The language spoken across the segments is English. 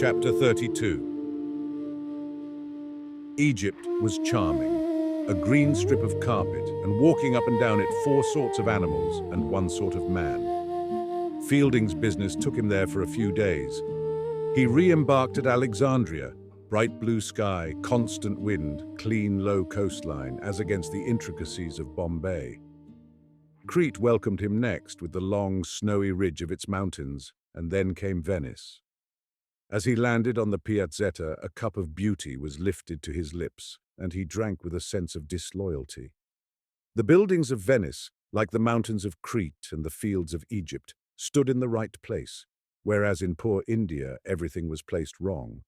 Chapter 32. Egypt was charming, a green strip of carpet, and walking up and down it 4 sorts of animals and 1 sort of man. Fielding's business took him there for a few days. He re-embarked at Alexandria, bright blue sky, constant wind, clean low coastline, as against the intricacies of Bombay. Crete welcomed him next with the long, snowy ridge of its mountains, and then came Venice. As he landed on the Piazzetta, a cup of beauty was lifted to his lips, and he drank with a sense of disloyalty. The buildings of Venice, like the mountains of Crete and the fields of Egypt, stood in the right place, whereas in poor India everything was placed wrong.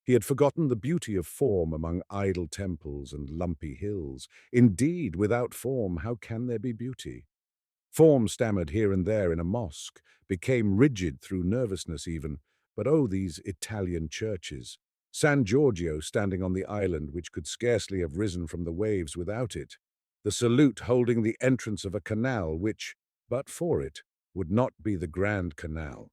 He had forgotten the beauty of form among idle temples and lumpy hills. Indeed, without form, how can there be beauty? Form stammered here and there in a mosque, became rigid through nervousness even. But oh, these Italian churches! San Giorgio standing on the island which could scarcely have risen from the waves without it. The salute holding the entrance of a canal which, but for it, would not be the Grand Canal.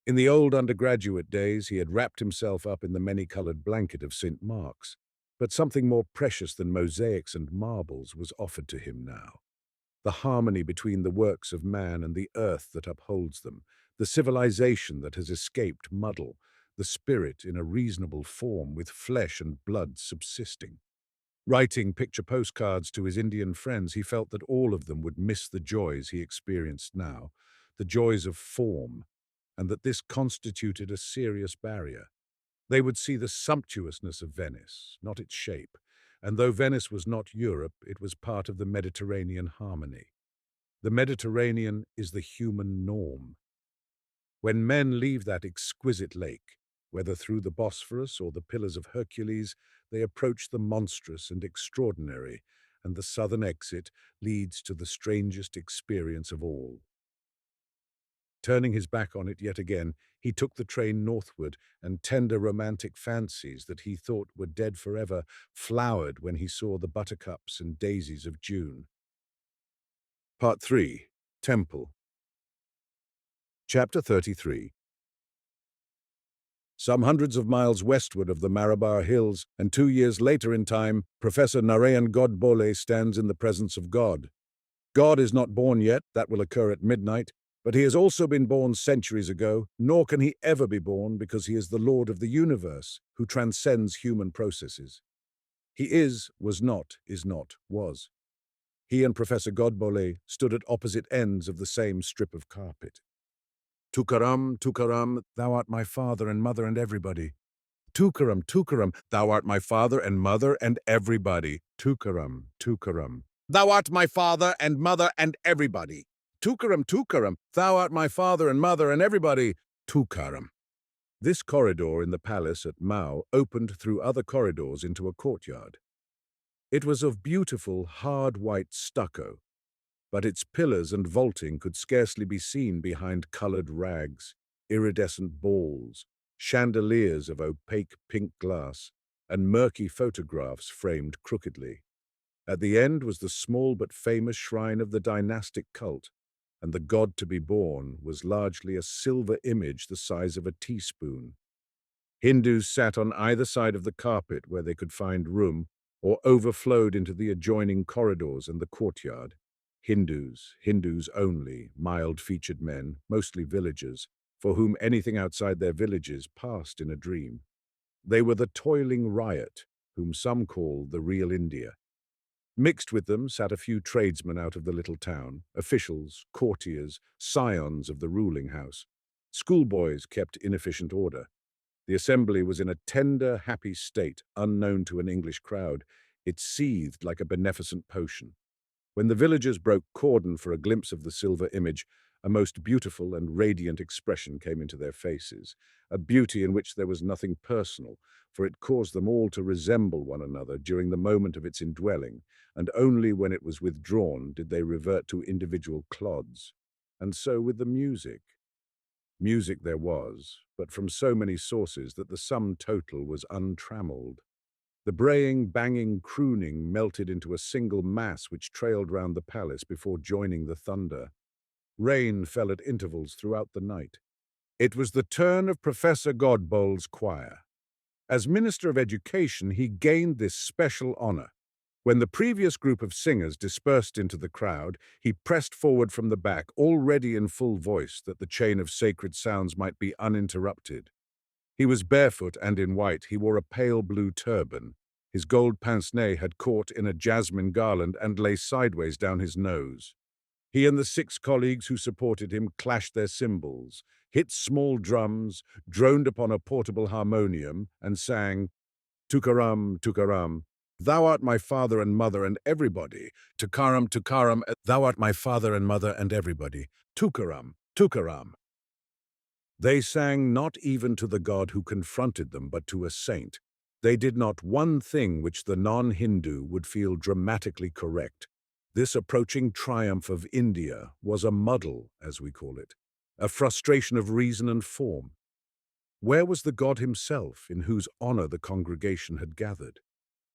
In the old undergraduate days he had wrapped himself up in the many-coloured blanket of St. Mark's, but something more precious than mosaics and marbles was offered to him now. The harmony between the works of man and the earth that upholds them, the civilization that has escaped muddle, the spirit in a reasonable form with flesh and blood subsisting. Writing picture postcards to his Indian friends, he felt that all of them would miss the joys he experienced now, the joys of form, and that this constituted a serious barrier. They would see the sumptuousness of Venice, not its shape, and though Venice was not Europe, it was part of the Mediterranean harmony. The Mediterranean is the human norm. When men leave that exquisite lake, whether through the Bosphorus or the Pillars of Hercules, they approach the monstrous and extraordinary, and the southern exit leads to the strangest experience of all. Turning his back on it yet again, he took the train northward, and tender romantic fancies that he thought were dead forever flowered when he saw the buttercups and daisies of June. Part 3. Temple. Chapter 33. Some hundreds of miles westward of the Marabar Hills, and 2 years later in time, Professor Narayan Godbole stands in the presence of God. God is not born yet, that will occur at midnight, but he has also been born centuries ago, nor can he ever be born because he is the Lord of the universe, who transcends human processes. He is, was not, was. He and Professor Godbole stood at opposite ends of the same strip of carpet. Tukaram, Tukaram, thou art my father and mother and everybody. Tukaram, Tukaram, thou art my father and mother and everybody. Tukaram, Tukaram, thou art my father and mother and everybody. Tukaram, Tukaram, thou art my father and mother and everybody. Tukaram. This corridor in the palace at Mao opened through other corridors into a courtyard. It was of beautiful, hard white stucco, but its pillars and vaulting could scarcely be seen behind coloured rags, iridescent balls, chandeliers of opaque pink glass, and murky photographs framed crookedly. At the end was the small but famous shrine of the dynastic cult, and the god to be born was largely a silver image the size of a teaspoon. Hindus sat on either side of the carpet where they could find room, or overflowed into the adjoining corridors and the courtyard. Hindus only, mild-featured men, mostly villagers, for whom anything outside their villages passed in a dream. They were the toiling riot, whom some call the real India. Mixed with them sat a few tradesmen out of the little town, officials, courtiers, scions of the ruling house. Schoolboys kept inefficient order. The assembly was in a tender, happy state, unknown to an English crowd. It seethed like a beneficent potion. When the villagers broke cordon for a glimpse of the silver image, a most beautiful and radiant expression came into their faces, a beauty in which there was nothing personal, for it caused them all to resemble one another during the moment of its indwelling, and only when it was withdrawn did they revert to individual clods. And so with the music. Music there was, but from so many sources that the sum total was untrammelled. The braying, banging, crooning melted into a single mass which trailed round the palace before joining the thunder. Rain fell at intervals throughout the night. It was the turn of Professor Godbol's choir. As Minister of Education, he gained this special honor. When the previous group of singers dispersed into the crowd, he pressed forward from the back, already in full voice, that the chain of sacred sounds might be uninterrupted. He was barefoot and in white. He wore a pale blue turban. His gold pince-nez had caught in a jasmine garland and lay sideways down his nose. He and the 6 colleagues who supported him clashed their cymbals, hit small drums, droned upon a portable harmonium, and sang, "Tukaram, Tukaram, thou art my father and mother and everybody. Tukaram, Tukaram, thou art my father and mother and everybody. Tukaram, Tukaram." They sang not even to the God who confronted them, but to a saint. They did not one thing which the non-Hindu would feel dramatically correct. This approaching triumph of India was a muddle, as we call it, a frustration of reason and form. Where was the God himself, in whose honor the congregation had gathered?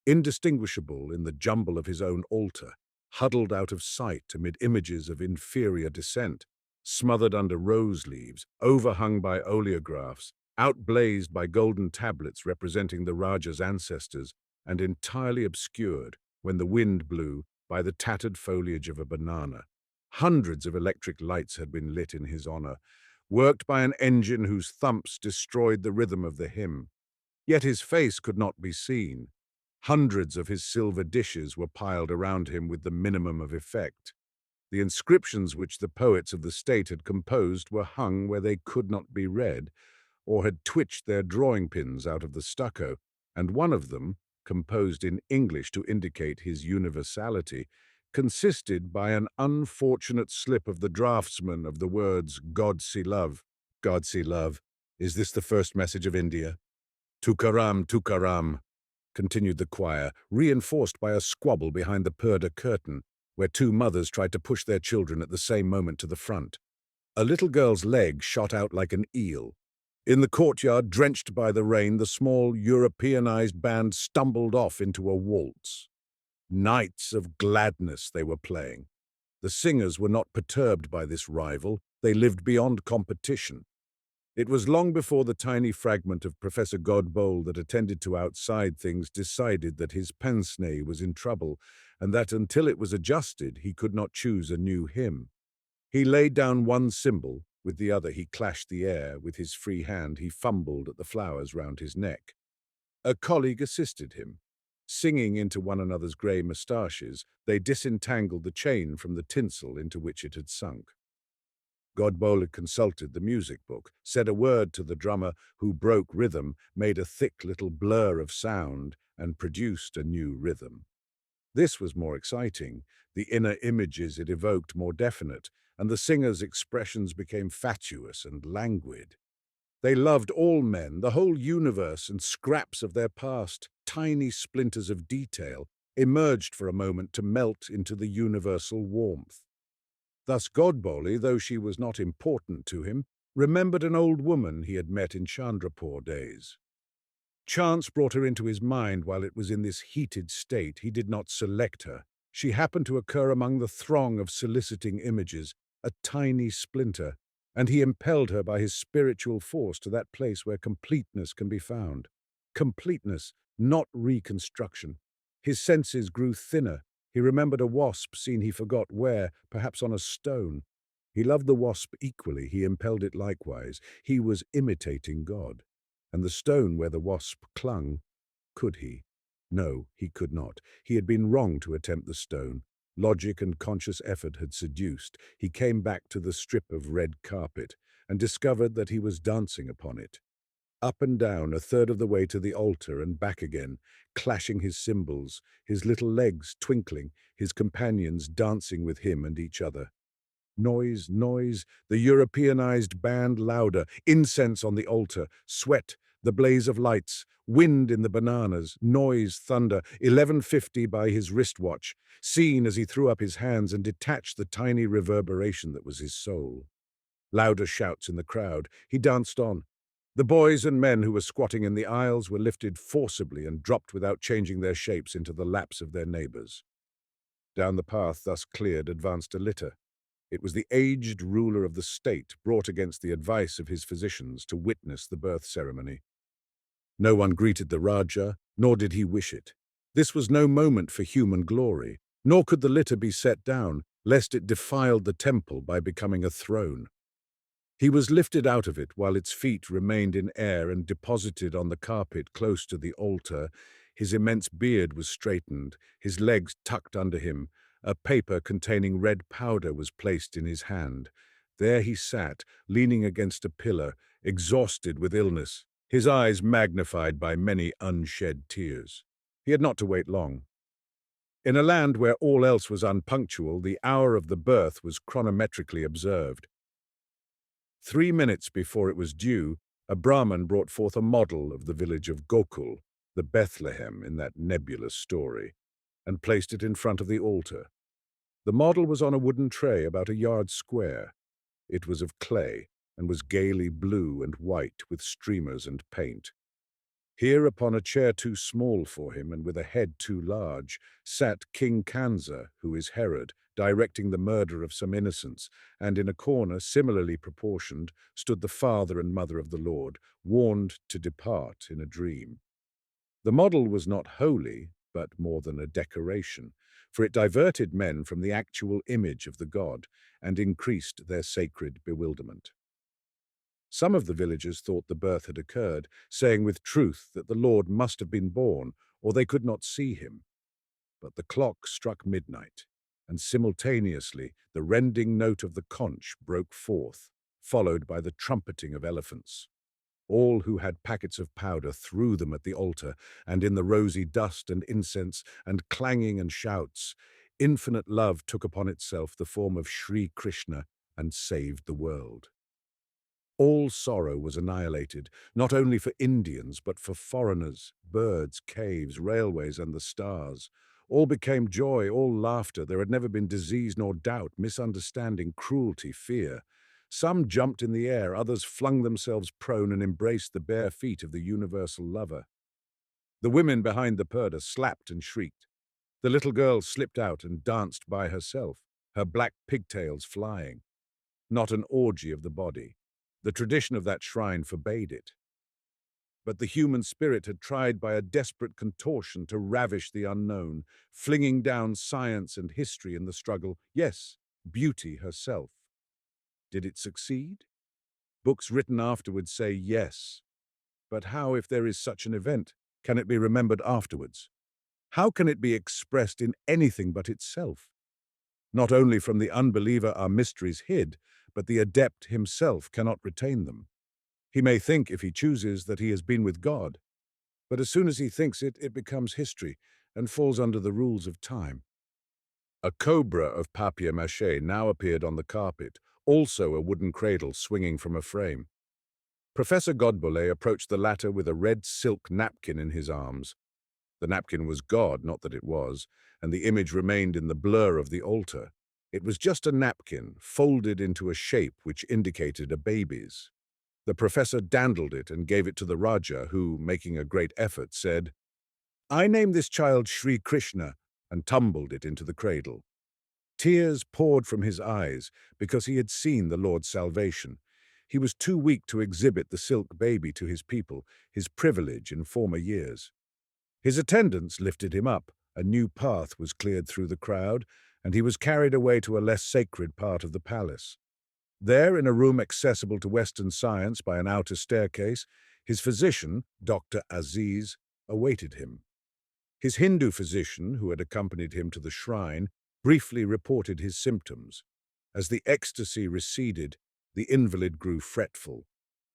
Indistinguishable in the jumble of his own altar, huddled out of sight amid images of inferior descent, smothered under rose leaves, overhung by oleographs, outblazed by golden tablets representing the Raja's ancestors, and entirely obscured, when the wind blew, by the tattered foliage of a banana. Hundreds of electric lights had been lit in his honor, worked by an engine whose thumps destroyed the rhythm of the hymn. Yet his face could not be seen. Hundreds of his silver dishes were piled around him with the minimum of effect. The inscriptions which the poets of the state had composed were hung where they could not be read, or had twitched their drawing pins out of the stucco, and one of them, composed in English to indicate his universality, consisted by an unfortunate slip of the draftsman of the words, "God see love, God see love. Is this the first message of India?" "Tukaram, Tukaram," continued the choir, reinforced by a squabble behind the purdah curtain, where 2 mothers tried to push their children at the same moment to the front. A little girl's leg shot out like an eel. In the courtyard, drenched by the rain, the small Europeanized band stumbled off into a waltz. Nights of gladness they were playing. The singers were not perturbed by this rival. They lived beyond competition. It was long before the tiny fragment of Professor Godbole that attended to outside things decided that his pince-nez was in trouble, and that until it was adjusted he could not choose a new hymn. He laid down one cymbal, with the other he clashed the air, with his free hand he fumbled at the flowers round his neck. A colleague assisted him. Singing into one another's grey moustaches, they disentangled the chain from the tinsel into which it had sunk. Godbole had consulted the music book, said a word to the drummer, who broke rhythm, made a thick little blur of sound, and produced a new rhythm. This was more exciting, the inner images it evoked more definite, and the singer's expressions became fatuous and languid. They loved all men, the whole universe, and scraps of their past, tiny splinters of detail, emerged for a moment to melt into the universal warmth. Thus Godbole, though she was not important to him, remembered an old woman he had met in Chandrapur days. Chance brought her into his mind while it was in this heated state. He did not select her. She happened to occur among the throng of soliciting images, a tiny splinter, and he impelled her by his spiritual force to that place where completeness can be found. Completeness, not reconstruction. His senses grew thinner. He remembered a wasp seen he forgot where, perhaps on a stone. He loved the wasp equally. He impelled it likewise. He was imitating God. And the stone where the wasp clung, could he? No, he could not. He had been wrong to attempt the stone. Logic and conscious effort had seduced. He came back to the strip of red carpet and discovered that he was dancing upon it. Up and down, a third of the way to the altar and back again, clashing his cymbals, his little legs twinkling, his companions dancing with him and each other. Noise, noise, the Europeanized band louder, incense on the altar, sweat, the blaze of lights, wind in the bananas, noise, thunder, 11:50 by his wristwatch, seen as he threw up his hands and detached the tiny reverberation that was his soul. Louder shouts in the crowd. He danced on. The boys and men who were squatting in the aisles were lifted forcibly and dropped without changing their shapes into the laps of their neighbors. Down the path thus cleared advanced a litter. It was the aged ruler of the state brought against the advice of his physicians to witness the birth ceremony. No one greeted the Raja, nor did he wish it. This was no moment for human glory, nor could the litter be set down, lest it defiled the temple by becoming a throne. He was lifted out of it while its feet remained in air and deposited on the carpet close to the altar. His immense beard was straightened, his legs tucked under him. A paper containing red powder was placed in his hand. There he sat, leaning against a pillar, exhausted with illness, his eyes magnified by many unshed tears. He had not to wait long. In a land where all else was unpunctual, the hour of the birth was chronometrically observed. 3 minutes before it was due, a Brahmin brought forth a model of the village of Gokul, the Bethlehem in that nebulous story, and placed it in front of the altar. The model was on a wooden tray about a yard square. It was of clay, and was gaily blue and white with streamers and paint. Here, upon a chair too small for him and with a head too large, sat King Kansa, who is Herod, directing the murder of some innocents, and in a corner, similarly proportioned, stood the father and mother of the Lord, warned to depart in a dream. The model was not holy, but more than a decoration, for it diverted men from the actual image of the god and increased their sacred bewilderment. Some of the villagers thought the birth had occurred, saying with truth that the Lord must have been born, or they could not see him. But the clock struck midnight, and simultaneously the rending note of the conch broke forth, followed by the trumpeting of elephants. All who had packets of powder threw them at the altar, and in the rosy dust and incense and clanging and shouts, infinite love took upon itself the form of Sri Krishna and saved the world. All sorrow was annihilated, not only for Indians, but for foreigners, birds, caves, railways, and the stars. All became joy, all laughter. There had never been disease nor doubt, misunderstanding, cruelty, fear. Some jumped in the air, others flung themselves prone and embraced the bare feet of the universal lover. The women behind the purdah slapped and shrieked. The little girl slipped out and danced by herself, her black pigtails flying. Not an orgy of the body. The tradition of that shrine forbade it. But the human spirit had tried by a desperate contortion to ravish the unknown, flinging down science and history in the struggle, yes, beauty herself. Did it succeed? Books written afterwards say yes. But how, if there is such an event, can it be remembered afterwards? How can it be expressed in anything but itself? Not only from the unbeliever are mysteries hid, but the adept himself cannot retain them. He may think, if he chooses, that he has been with God, but as soon as he thinks it, it becomes history and falls under the rules of time. A cobra of papier-mâché now appeared on the carpet, also a wooden cradle swinging from a frame. Professor Godbole approached the latter with a red silk napkin in his arms. The napkin was God, not that it was, and the image remained in the blur of the altar. It was just a napkin, folded into a shape which indicated a baby's. The professor dandled it and gave it to the Raja, who, making a great effort, said, "I name this child Sri Krishna," and tumbled it into the cradle. Tears poured from his eyes because he had seen the Lord's salvation. He was too weak to exhibit the silk baby to his people, his privilege in former years. His attendants lifted him up, a new path was cleared through the crowd, and he was carried away to a less sacred part of the palace. There, in a room accessible to Western science by an outer staircase, his physician, Dr. Aziz, awaited him. His Hindu physician, who had accompanied him to the shrine, briefly reported his symptoms. As the ecstasy receded, the invalid grew fretful.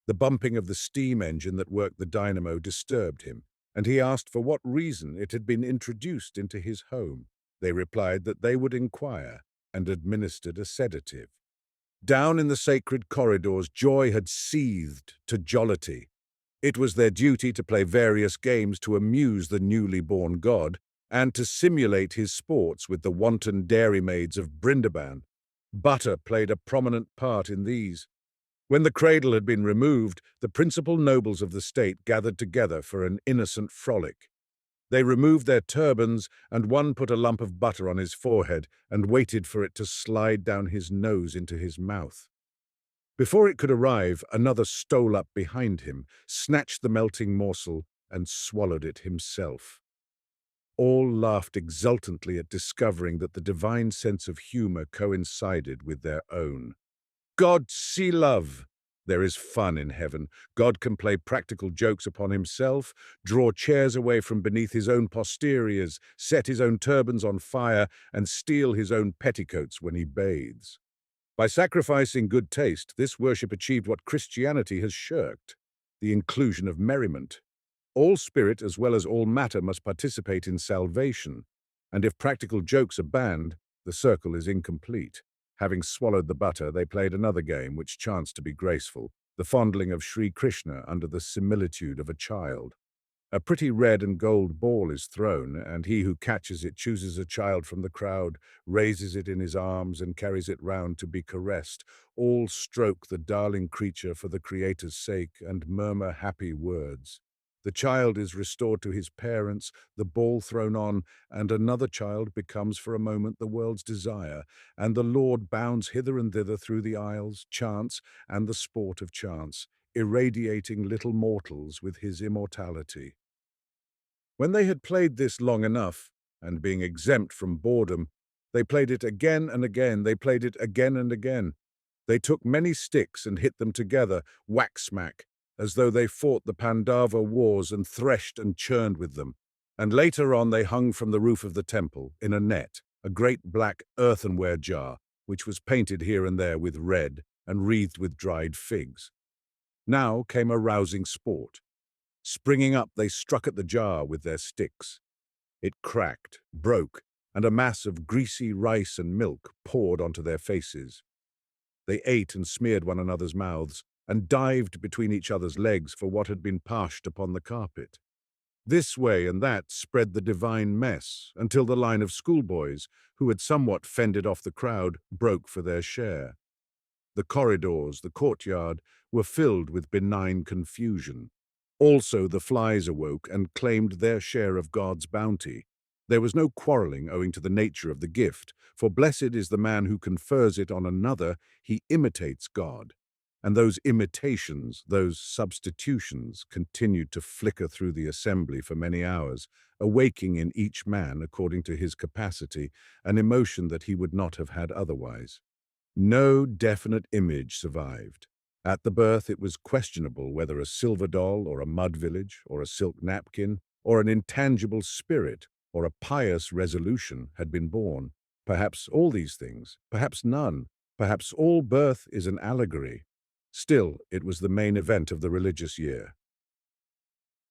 The bumping of the steam engine that worked the dynamo disturbed him, and he asked for what reason it had been introduced into his home. They replied that they would inquire, and administered a sedative. Down in the sacred corridors, joy had seethed to jollity. It was their duty to play various games to amuse the newly born god, and to simulate his sports with the wanton dairymaids of Brindaban. Butter played a prominent part in these. When the cradle had been removed, the principal nobles of the state gathered together for an innocent frolic. They removed their turbans, and one put a lump of butter on his forehead and waited for it to slide down his nose into his mouth. Before it could arrive, another stole up behind him, snatched the melting morsel, and swallowed it himself. All laughed exultantly at discovering that the divine sense of humor coincided with their own. God see love! There is fun in heaven. God can play practical jokes upon himself, draw chairs away from beneath his own posteriors, set his own turbans on fire, and steal his own petticoats when he bathes. By sacrificing good taste, this worship achieved what Christianity has shirked: the inclusion of merriment. All spirit as well as all matter must participate in salvation, and if practical jokes are banned, the circle is incomplete. Having swallowed the butter, they played another game which chanced to be graceful, the fondling of Sri Krishna under the similitude of a child. A pretty red and gold ball is thrown, and he who catches it chooses a child from the crowd, raises it in his arms, and carries it round to be caressed. All stroke the darling creature for the Creator's sake and murmur happy words. The child is restored to his parents, the ball thrown on, and another child becomes for a moment the world's desire, and the Lord bounds hither and thither through the aisles, chance, and the sport of chance, irradiating little mortals with his immortality. When they had played this long enough, and being exempt from boredom, they played it again and again, they played it again and again. They took many sticks and hit them together, whack-smack, as though they fought the Pandava wars and threshed and churned with them. And later on they hung from the roof of the temple, in a net, a great black earthenware jar, which was painted here and there with red and wreathed with dried figs. Now came a rousing sport. Springing up, they struck at the jar with their sticks. It cracked, broke, and a mass of greasy rice and milk poured onto their faces. They ate and smeared one another's mouths, and dived between each other's legs for what had been pashed upon the carpet. This way and that spread the divine mess, until the line of schoolboys, who had somewhat fended off the crowd, broke for their share. The corridors, the courtyard, were filled with benign confusion. Also the flies awoke and claimed their share of God's bounty. There was no quarreling owing to the nature of the gift, for blessed is the man who confers it on another. He imitates God. And those imitations, those substitutions, continued to flicker through the assembly for many hours, awaking in each man, according to his capacity, an emotion that he would not have had otherwise. No definite image survived. At the birth it was questionable whether a silver doll or a mud village or a silk napkin or an intangible spirit or a pious resolution had been born. Perhaps all these things, perhaps none, perhaps all birth is an allegory. Still, it was the main event of the religious year.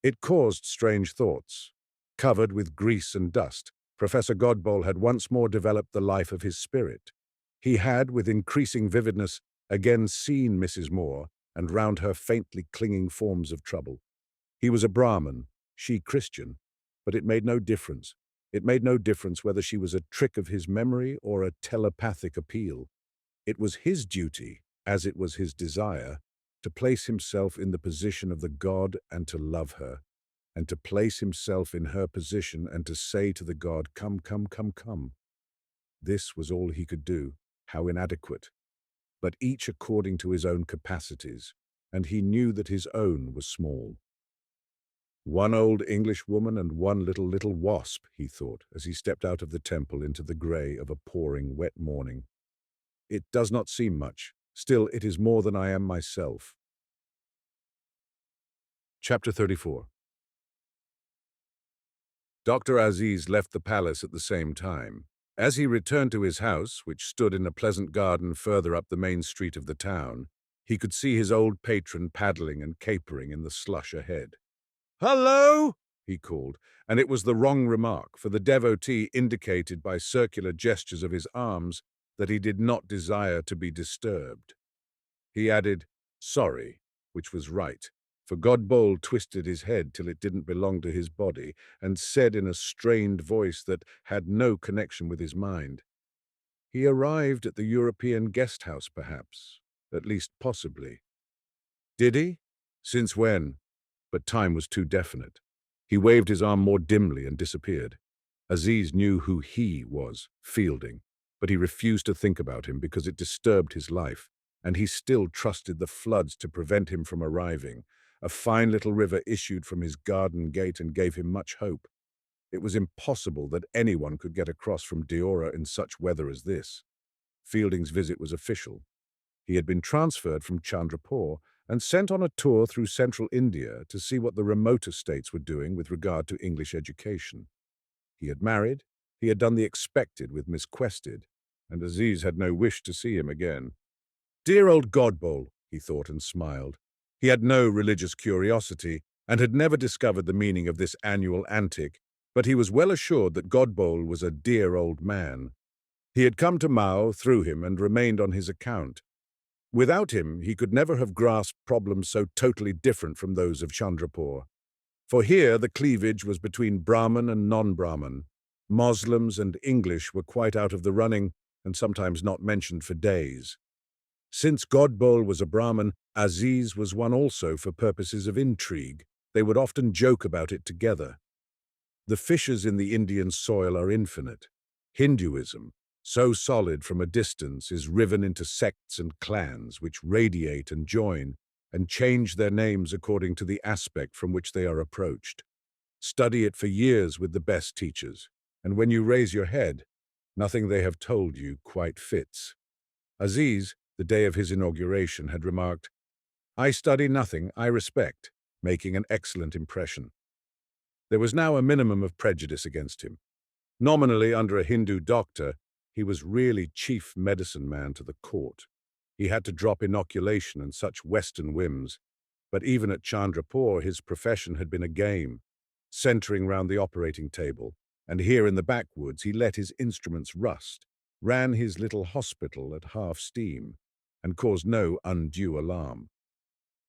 It caused strange thoughts. Covered with grease and dust, Professor Godbole had once more developed the life of his spirit. He had, with increasing vividness, again seen Mrs. Moore, and round her faintly clinging forms of trouble. He was a Brahmin, she Christian, but it made no difference. It made no difference whether she was a trick of his memory or a telepathic appeal. It was his duty, as it was his desire, to place himself in the position of the god and to love her, and to place himself in her position and to say to the god, "Come, come, come, come." This was all he could do. How inadequate! But each according to his own capacities, and he knew that his own was small. One old Englishwoman and one little wasp, he thought, as he stepped out of the temple into the grey of a pouring wet morning. It does not seem much. Still, it is more than I am myself. Chapter 34. Dr. Aziz left the palace at the same time. As he returned to his house, which stood in a pleasant garden further up the main street of the town, he could see his old patron paddling and capering in the slush ahead. "Hello!" he called, and it was the wrong remark, for the devotee indicated by circular gestures of his arms that he did not desire to be disturbed. He added, "Sorry," which was right, for Godbole twisted his head till it didn't belong to his body, and said in a strained voice that had no connection with his mind, "He arrived at the European guest house, perhaps, at least possibly." Did he? Since when? But time was too definite. He waved his arm more dimly and disappeared. Aziz knew who he was, Fielding, but he refused to think about him because it disturbed his life, and he still trusted the floods to prevent him from arriving. A fine little river issued from his garden gate and gave him much hope. It was impossible that anyone could get across from Deora in such weather as this. Fielding's visit was official. He had been transferred from Chandrapur and sent on a tour through central India to see what the remoter states were doing with regard to English education. He had married, he had done the expected with Miss Quested, and Aziz had no wish to see him again. Dear old Godbole, he thought and smiled. He had no religious curiosity and had never discovered the meaning of this annual antic, but he was well assured that Godbole was a dear old man. He had come to Mao through him and remained on his account. Without him, he could never have grasped problems so totally different from those of Chandrapur. For here the cleavage was between Brahmin and non-Brahmin. Moslems and English were quite out of the running and sometimes not mentioned for days. Since Godbole was a Brahmin, Aziz was one also for purposes of intrigue. They would often joke about it together. The fissures in the Indian soil are infinite. Hinduism, so solid from a distance, is riven into sects and clans which radiate and join and change their names according to the aspect from which they are approached. Study it for years with the best teachers, and when you raise your head, nothing they have told you quite fits. Aziz, the day of his inauguration, had remarked, "I study nothing, I respect," making an excellent impression. There was now a minimum of prejudice against him. Nominally under a Hindu doctor, he was really chief medicine man to the court. He had to drop inoculation and such Western whims, but even at Chandrapur his profession had been a game, centering round the operating table, and here in the backwoods he let his instruments rust, ran his little hospital at half steam, and caused no undue alarm.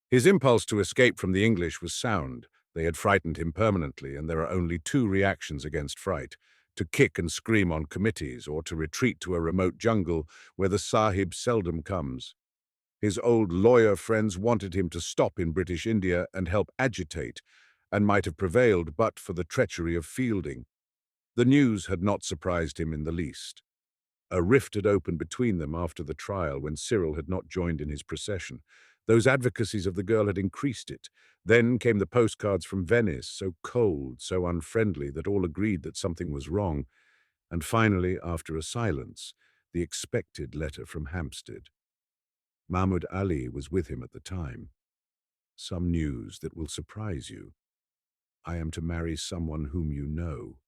His impulse to escape from the English was sound. They had frightened him permanently, and there are only two reactions against fright: to kick and scream on committees, or to retreat to a remote jungle where the sahib seldom comes. His old lawyer friends wanted him to stop in British India and help agitate, and might have prevailed but for the treachery of Fielding. The news had not surprised him in the least. A rift had opened between them after the trial when Cyril had not joined in his procession. Those advocacies of the girl had increased it. Then came the postcards from Venice, so cold, so unfriendly that all agreed that something was wrong. And finally, after a silence, the expected letter from Hampstead. Mahmud Ali was with him at the time. "Some news that will surprise you. I am to marry someone whom you know."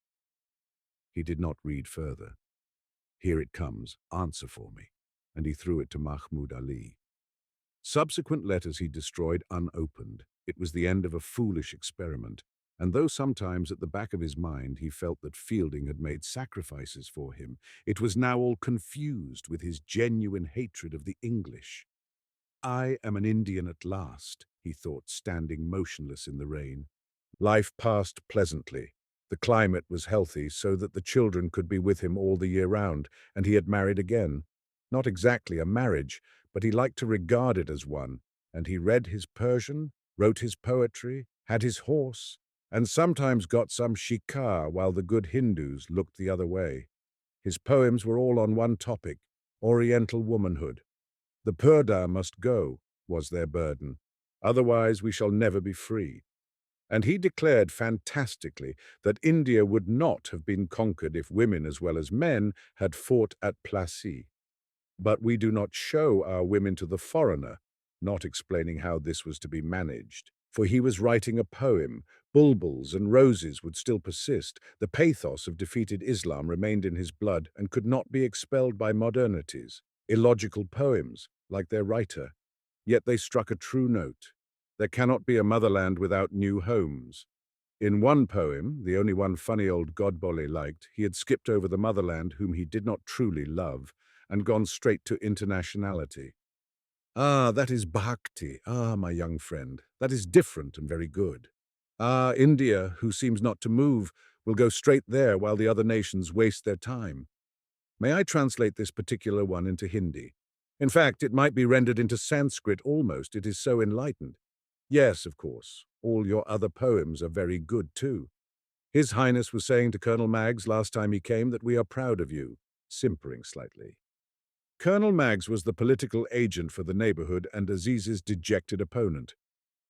He did not read further. "Here it comes, answer for me," and he threw it to Mahmud Ali. Subsequent letters he destroyed unopened. It was the end of a foolish experiment, and though sometimes at the back of his mind he felt that Fielding had made sacrifices for him, it was now all confused with his genuine hatred of the English. "I am an Indian at last," he thought, standing motionless in the rain. Life passed pleasantly. The climate was healthy so that the children could be with him all the year round, and he had married again. Not exactly a marriage, but he liked to regard it as one, and he read his Persian, wrote his poetry, had his horse, and sometimes got some shikar while the good Hindus looked the other way. His poems were all on one topic: Oriental womanhood. The purdah must go, was their burden. Otherwise we shall never be free. And he declared fantastically that India would not have been conquered if women as well as men had fought at Plassey. But we do not show our women to the foreigner, not explaining how this was to be managed. For he was writing a poem. Bulbuls and roses would still persist. The pathos of defeated Islam remained in his blood and could not be expelled by modernities. Illogical poems, like their writer. Yet they struck a true note. There cannot be a motherland without new homes. In one poem, the only one funny old Godbole liked, he had skipped over the motherland whom he did not truly love, and gone straight to internationality. "Ah, that is bhakti. Ah, my young friend, that is different and very good. Ah, India, who seems not to move, will go straight there while the other nations waste their time. May I translate this particular one into Hindi? In fact, it might be rendered into Sanskrit almost, it is so enlightened. Yes, of course. All your other poems are very good too. His Highness was saying to Colonel Maggs last time he came that we are proud of you, simpering slightly. Colonel Maggs was the political agent for the neighborhood and Aziz's dejected opponent.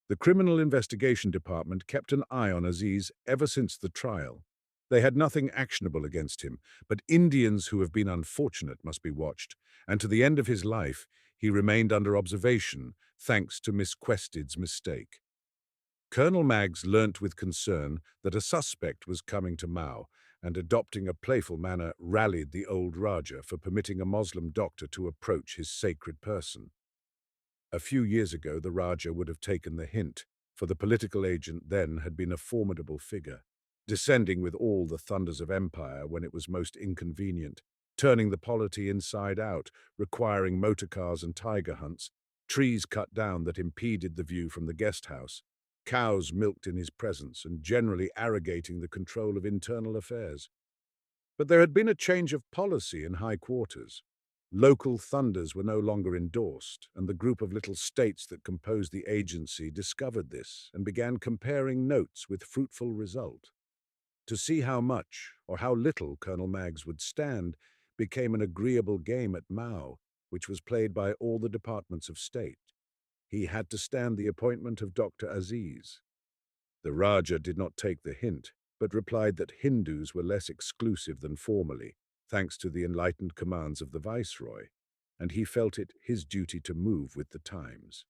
The Criminal Investigation Department kept an eye on Aziz ever since the trial. They had nothing actionable against him, but Indians who have been unfortunate must be watched, and to the end of his life he remained under observation, thanks to Miss Quested's mistake. Colonel Maggs learnt with concern that a suspect was coming to Mao, and adopting a playful manner rallied the old Raja for permitting a Moslem doctor to approach his sacred person. A few years ago the Raja would have taken the hint, for the political agent then had been a formidable figure, descending with all the thunders of empire when it was most inconvenient, turning the polity inside out, requiring motor cars and tiger hunts, trees cut down that impeded the view from the guest house, cows milked in his presence, and generally arrogating the control of internal affairs. But there had been a change of policy in high quarters. Local thunders were no longer endorsed, and the group of little states that composed the agency discovered this and began comparing notes with fruitful result. To see how much or how little Colonel Maggs would stand became an agreeable game at Mao, which was played by all the departments of state. He had to stand the appointment of Dr. Aziz. The Raja did not take the hint, but replied that Hindus were less exclusive than formerly, thanks to the enlightened commands of the Viceroy, and he felt it his duty to move with the times.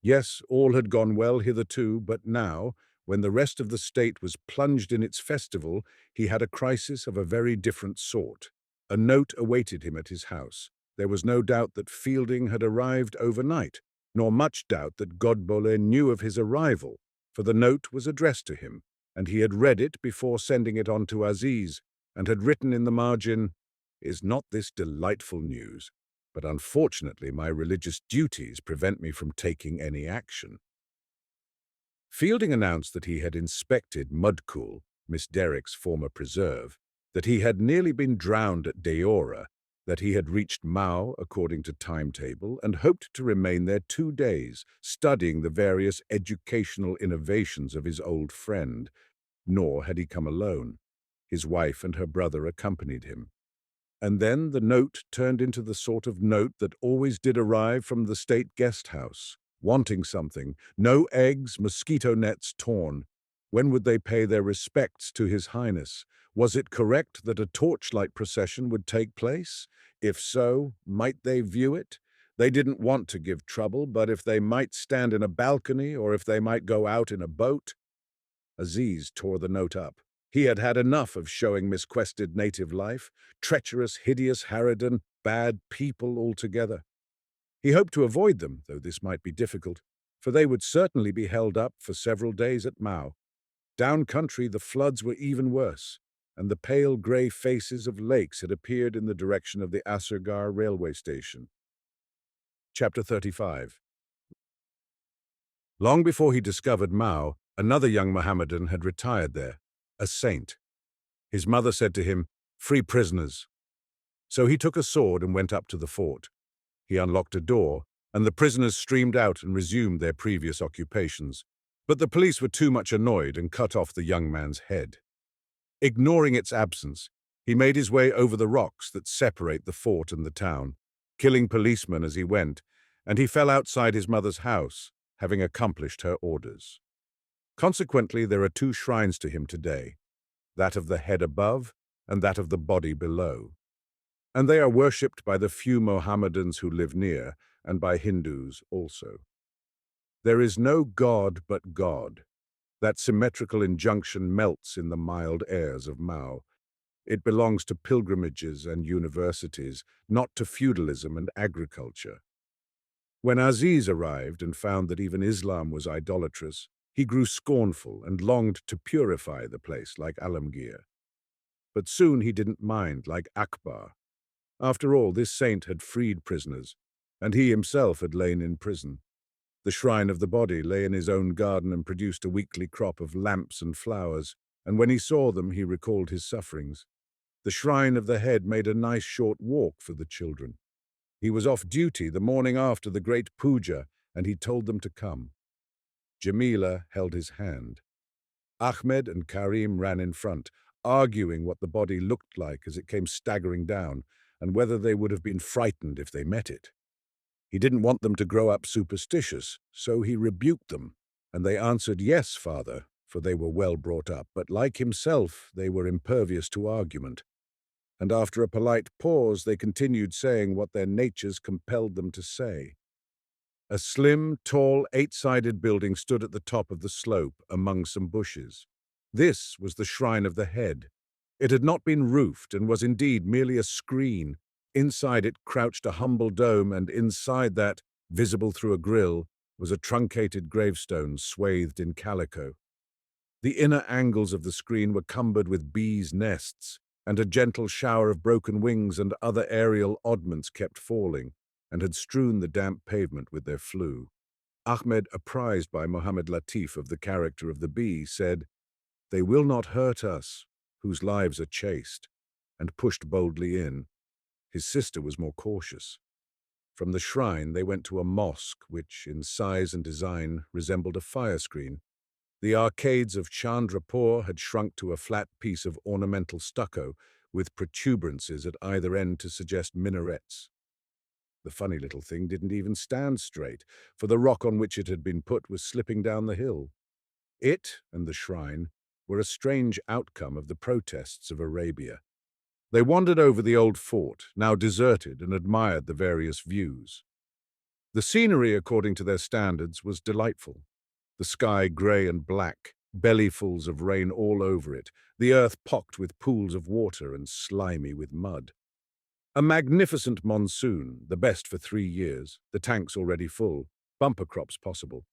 Yes, all had gone well hitherto, but now, when the rest of the state was plunged in its festival, he had a crisis of a very different sort. A note awaited him at his house. There was no doubt that Fielding had arrived overnight, nor much doubt that Godbole knew of his arrival, for the note was addressed to him, and he had read it before sending it on to Aziz, and had written in the margin, "Is not this delightful news? But unfortunately my religious duties prevent me from taking any action." Fielding announced that he had inspected Mudcool, Miss Derrick's former preserve, that he had nearly been drowned at Deora, that he had reached Mao according to timetable and hoped to remain there 2 days, studying the various educational innovations of his old friend. Nor had he come alone. His wife and her brother accompanied him. And then the note turned into the sort of note that always did arrive from the state guest house, wanting something, no eggs, mosquito nets torn. When would they pay their respects to His Highness? Was it correct that a torchlight procession would take place? If so, might they view it? They didn't want to give trouble, but if they might stand in a balcony or if they might go out in a boat. Aziz tore the note up. He had had enough of showing misquested native life, treacherous, hideous harridan, bad people altogether. He hoped to avoid them, though this might be difficult, for they would certainly be held up for several days at Mao. Down country the floods were even worse, and the pale grey faces of lakes had appeared in the direction of the Asirgar railway station. Chapter 35. Long before he discovered Mao, another young Mohammedan had retired there, a saint. His mother said to him, "Free prisoners." So he took a sword and went up to the fort. He unlocked a door, and the prisoners streamed out and resumed their previous occupations. But the police were too much annoyed and cut off the young man's head. Ignoring its absence, he made his way over the rocks that separate the fort and the town, killing policemen as he went, and he fell outside his mother's house, having accomplished her orders. Consequently, there are 2 shrines to him today, that of the head above and that of the body below. And they are worshipped by the few Mohammedans who live near, and by Hindus also. There is no God but God. That symmetrical injunction melts in the mild airs of Mao. It belongs to pilgrimages and universities, not to feudalism and agriculture. When Aziz arrived and found that even Islam was idolatrous, he grew scornful and longed to purify the place like Alamgir. But soon he didn't mind, like Akbar. After all, this saint had freed prisoners, and he himself had lain in prison. The shrine of the body lay in his own garden and produced a weekly crop of lamps and flowers, and when he saw them he recalled his sufferings. The shrine of the head made a nice short walk for the children. He was off duty the morning after the great puja, and he told them to come. Jamila held his hand. Ahmed and Karim ran in front, arguing what the body looked like as it came staggering down, and whether they would have been frightened if they met it. He didn't want them to grow up superstitious, so he rebuked them, and they answered, "Yes, father," for they were well brought up, but like himself, they were impervious to argument. And after a polite pause, they continued saying what their natures compelled them to say. A slim, tall, eight-sided building stood at the top of the slope among some bushes. This was the Shrine of the Head. It had not been roofed and was indeed merely a screen. Inside it crouched a humble dome, and inside that, visible through a grille, was a truncated gravestone swathed in calico. The inner angles of the screen were cumbered with bees' nests, and a gentle shower of broken wings and other aerial oddments kept falling, and had strewn the damp pavement with their flue. Ahmed, apprised by Mohammed Latif of the character of the bee, said, "They will not hurt us, whose lives are chaste," and pushed boldly in. His sister was more cautious. From the shrine they went to a mosque which, in size and design, resembled a fire screen. The arcades of Chandrapur had shrunk to a flat piece of ornamental stucco, with protuberances at either end to suggest minarets. The funny little thing didn't even stand straight, for the rock on which it had been put was slipping down the hill. It and the shrine were a strange outcome of the protests of Arabia. They wandered over the old fort, now deserted, and admired the various views. The scenery, according to their standards, was delightful. The sky grey and black, bellyfuls of rain all over it, the earth pocked with pools of water and slimy with mud. A magnificent monsoon, the best for 3 years, the tanks already full, bumper crops possible.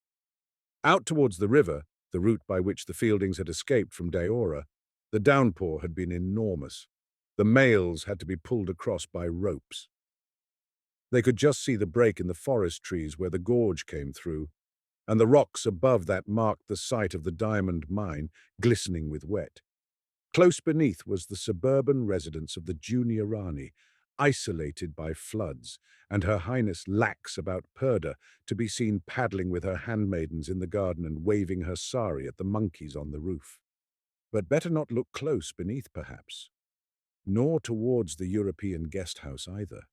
Out towards the river, the route by which the Fieldings had escaped from Deora, the downpour had been enormous. The mails had to be pulled across by ropes. They could just see the break in the forest trees where the gorge came through, and the rocks above that marked the site of the diamond mine, glistening with wet. Close beneath was the suburban residence of the junior Rani, isolated by floods, and Her Highness lax about Purda, to be seen paddling with her handmaidens in the garden and waving her sari at the monkeys on the roof. But better not look close beneath, perhaps. Nor towards the European guest house either.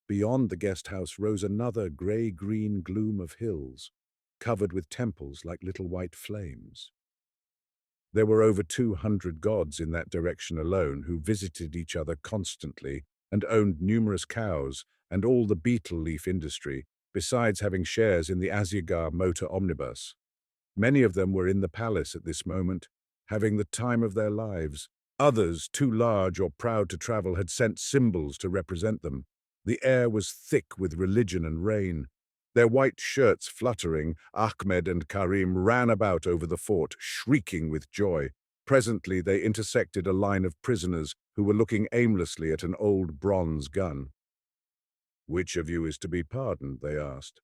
Beyond the guest house rose another grey-green gloom of hills, covered with temples like little white flames. There were over 200 gods in that direction alone who visited each other constantly and owned numerous cows and all the beetle leaf industry, besides having shares in the Azigar motor omnibus. Many of them were in the palace at this moment, having the time of their lives. Others, too large or proud to travel, had sent symbols to represent them. The air was thick with religion and rain. Their white shirts fluttering, Ahmed and Karim ran about over the fort, shrieking with joy. Presently they intersected a line of prisoners who were looking aimlessly at an old bronze gun. "Which of you is to be pardoned?" they asked.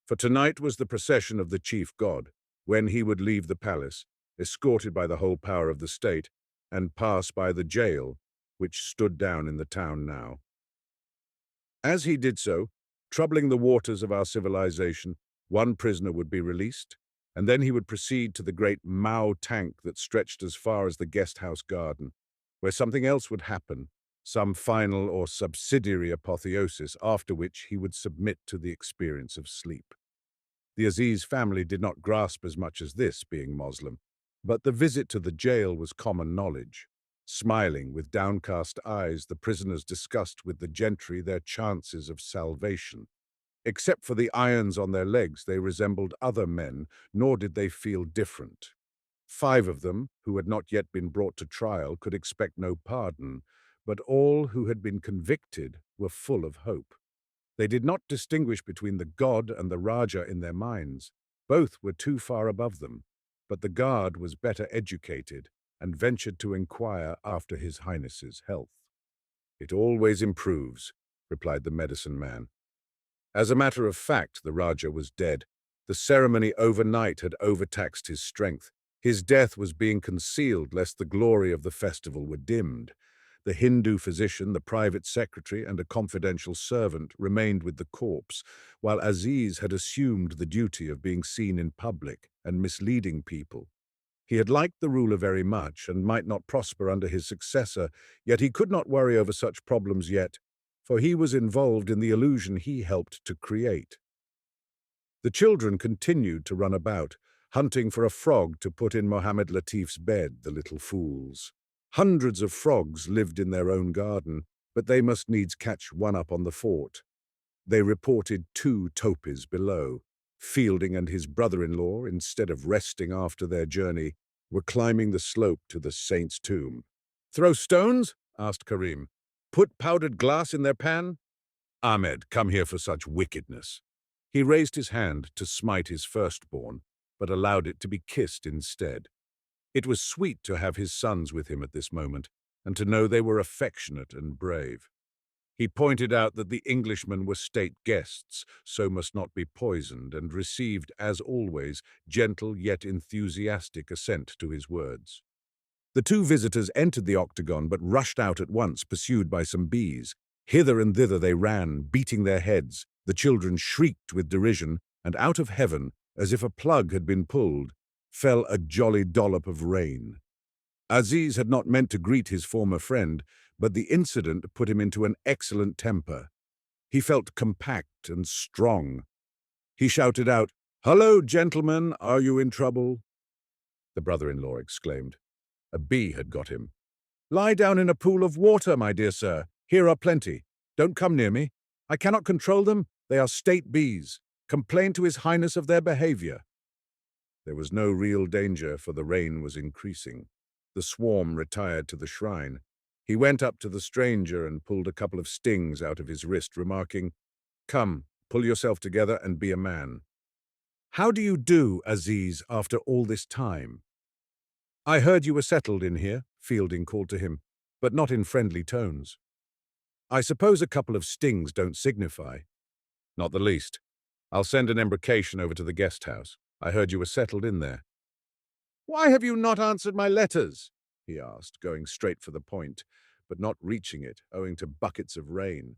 For tonight was the procession of the chief god, when he would leave the palace, escorted by the whole power of the state, and pass by the jail, which stood down in the town now. As he did so, troubling the waters of our civilization, one prisoner would be released, and then he would proceed to the great Mao tank that stretched as far as the guest house garden, where something else would happen, some final or subsidiary apotheosis, after which he would submit to the experience of sleep. The Aziz family did not grasp as much as this, being Moslem, but the visit to the jail was common knowledge. Smiling with downcast eyes, the prisoners discussed with the gentry their chances of salvation. Except for the irons on their legs, they resembled other men, nor did they feel different. 5 of them, who had not yet been brought to trial, could expect no pardon, but all who had been convicted were full of hope. They did not distinguish between the god and the Raja in their minds. Both were too far above them, but the guard was better educated and ventured to inquire after His Highness's health. "It always improves," replied the medicine man. As a matter of fact, the Raja was dead. The ceremony overnight had overtaxed his strength. His death was being concealed lest the glory of the festival were dimmed. The Hindu physician, the private secretary, and a confidential servant remained with the corpse, while Aziz had assumed the duty of being seen in public and misleading people. He had liked the ruler very much and might not prosper under his successor, yet he could not worry over such problems yet, for he was involved in the illusion he helped to create. The children continued to run about, hunting for a frog to put in Mohammed Latif's bed, the little fools. Hundreds of frogs lived in their own garden, but they must needs catch one up on the fort. They reported 2 topis below. Fielding and his brother-in-law, instead of resting after their journey, were climbing the slope to the saint's tomb. "Throw stones?" asked Karim. "Put powdered glass in their pan?" "Ahmed, come here for such wickedness." He raised his hand to smite his firstborn, but allowed it to be kissed instead. It was sweet to have his sons with him at this moment, and to know they were affectionate and brave. He pointed out that the Englishmen were state guests, so must not be poisoned, and received, as always, gentle yet enthusiastic assent to his words. The 2 visitors entered the octagon but rushed out at once, pursued by some bees. Hither and thither they ran, beating their heads. The children shrieked with derision, and out of heaven, as if a plug had been pulled, fell a jolly dollop of rain. Aziz had not meant to greet his former friend, but the incident put him into an excellent temper. He felt compact and strong. He shouted out, "Hello, gentlemen, are you in trouble?" The brother-in-law exclaimed. A bee had got him. "Lie down in a pool of water, my dear sir. Here are plenty. Don't come near me. I cannot control them. They are state bees. Complain to His Highness of their behavior." There was no real danger, for the rain was increasing. The swarm retired to the shrine. He went up to the stranger and pulled a couple of stings out of his wrist, remarking, "Come, pull yourself together and be a man." "How do you do, Aziz, after all this time?" "I heard you were settled in here," Fielding called to him, but not in friendly tones. "I suppose a couple of stings don't signify." "Not the least. I'll send an embrocation over to the guest house. I heard you were settled in there." "Why have you not answered my letters?" he asked, going straight for the point, but not reaching it, owing to buckets of rain.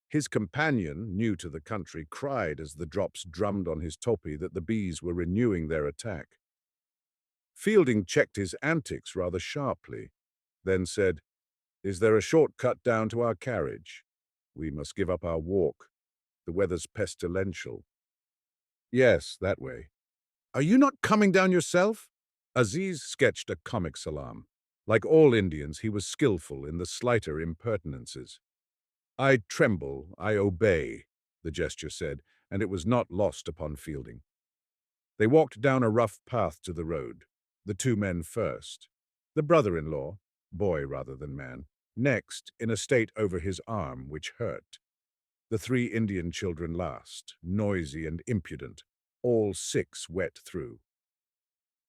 His companion, new to the country, cried as the drops drummed on his topi that the bees were renewing their attack. Fielding checked his antics rather sharply, then said, "Is there a short cut down to our carriage? We must give up our walk. The weather's pestilential." "Yes, that way." "Are you not coming down yourself?" Aziz sketched a comic salaam. Like all Indians, he was skillful in the slighter impertinences. "I tremble, I obey," the gesture said, and it was not lost upon Fielding. They walked down a rough path to the road, the 2 men first, the brother-in-law, boy rather than man, next, in a state over his arm, which hurt. The 3 Indian children last, noisy and impudent, all 6 wet through.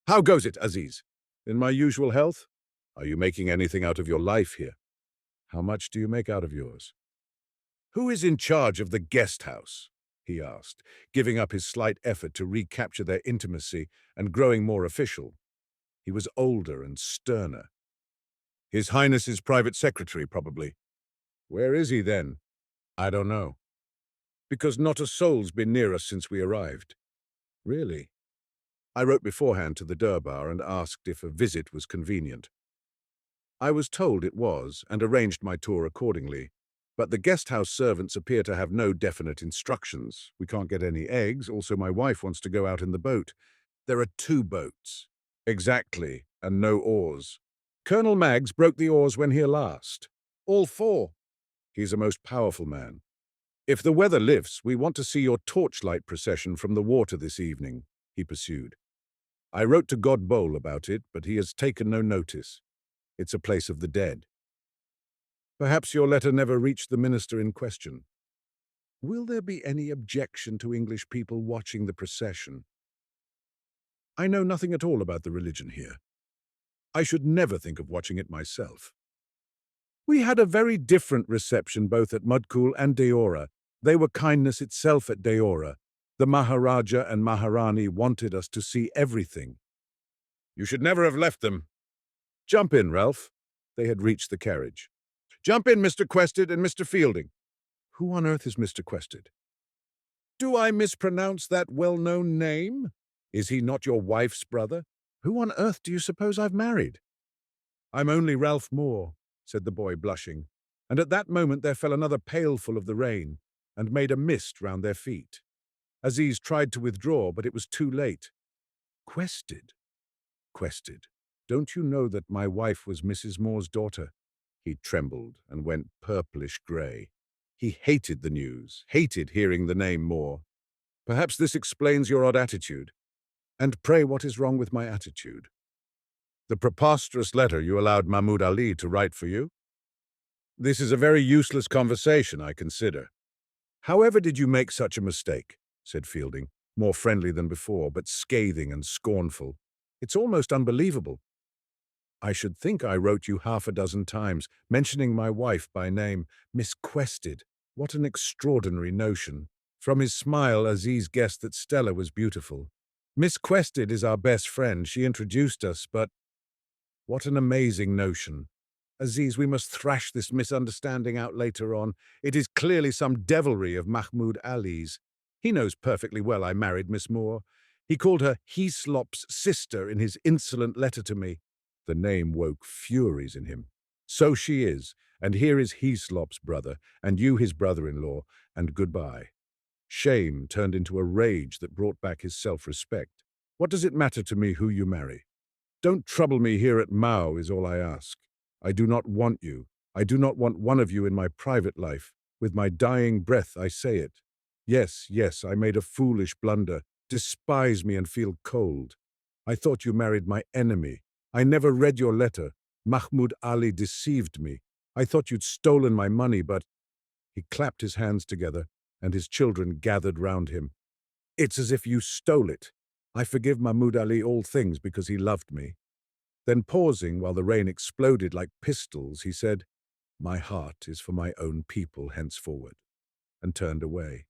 "How goes it, Aziz?" "In my usual health." "Are you making anything out of your life here?" "How much do you make out of yours?" "Who is in charge of the guest house?" he asked, giving up his slight effort to recapture their intimacy and growing more official. He was older and sterner. "His Highness's private secretary, probably." "Where is he, then?" "I don't know." "Because not a soul's been near us since we arrived." "Really?" "I wrote beforehand to the Durbar and asked if a visit was convenient. I was told it was, and arranged my tour accordingly. But the guest house servants appear to have no definite instructions. We can't get any eggs, also my wife wants to go out in the boat. There are 2 boats. Exactly, and no oars. Colonel Maggs broke the oars when here last. All 4. He's a most powerful man. If the weather lifts, we want to see your torchlight procession from the water this evening," he pursued. "I wrote to Godboll about it, but he has taken no notice. It's a place of the dead." "Perhaps your letter never reached the minister in question." "Will there be any objection to English people watching the procession?" "I know nothing at all about the religion here. I should never think of watching it myself." "We had a very different reception both at Mudkul and Deora. They were kindness itself at Deora. The Maharaja and Maharani wanted us to see everything." "You should never have left them." "Jump in, Ralph." They had reached the carriage. Jump in, Mr. Quested and Mr. Fielding. Who on earth is Mr. Quested? Do I mispronounce that well-known name? Is he not your wife's brother? Who on earth do you suppose I've married? I'm only Ralph Moore, said the boy, blushing, and at that moment there fell another pailful of the rain, and made a mist round their feet. Aziz tried to withdraw, but it was too late. Quested? Quested. Don't you know that my wife was Mrs. Moore's daughter? He trembled and went purplish grey. He hated the news, hated hearing the name Moore. Perhaps this explains your odd attitude. And pray, what is wrong with my attitude? The preposterous letter you allowed Mahmoud Ali to write for you? This is a very useless conversation, I consider. However did you make such a mistake? Said Fielding, more friendly than before, but scathing and scornful. It's almost unbelievable. I should think I wrote you half a dozen times, mentioning my wife by name, Miss Quested. What an extraordinary notion. From his smile, Aziz guessed that Stella was beautiful. Miss Quested is our best friend. She introduced us, but what an amazing notion. Aziz, we must thrash this misunderstanding out later on. It is clearly some devilry of Mahmoud Ali's. He knows perfectly well I married Miss Moore. He called her Heaslop's sister in his insolent letter to me. The name woke furies in him. So she is, and here is Heaslop's brother, and you his brother-in-law, and goodbye. Shame turned into a rage that brought back his self-respect. What does it matter to me who you marry? Don't trouble me here at Mao is all I ask. I do not want you. I do not want one of you in my private life. With my dying breath I say it. Yes, yes, I made a foolish blunder. Despise me and feel cold. I thought you married my enemy. I never read your letter. Mahmoud Ali deceived me. I thought you'd stolen my money, but... He clapped his hands together, and his children gathered round him. It's as if you stole it. I forgive Mahmoud Ali all things because he loved me. Then pausing while the rain exploded like pistols, he said, My heart is for my own people henceforward, and turned away.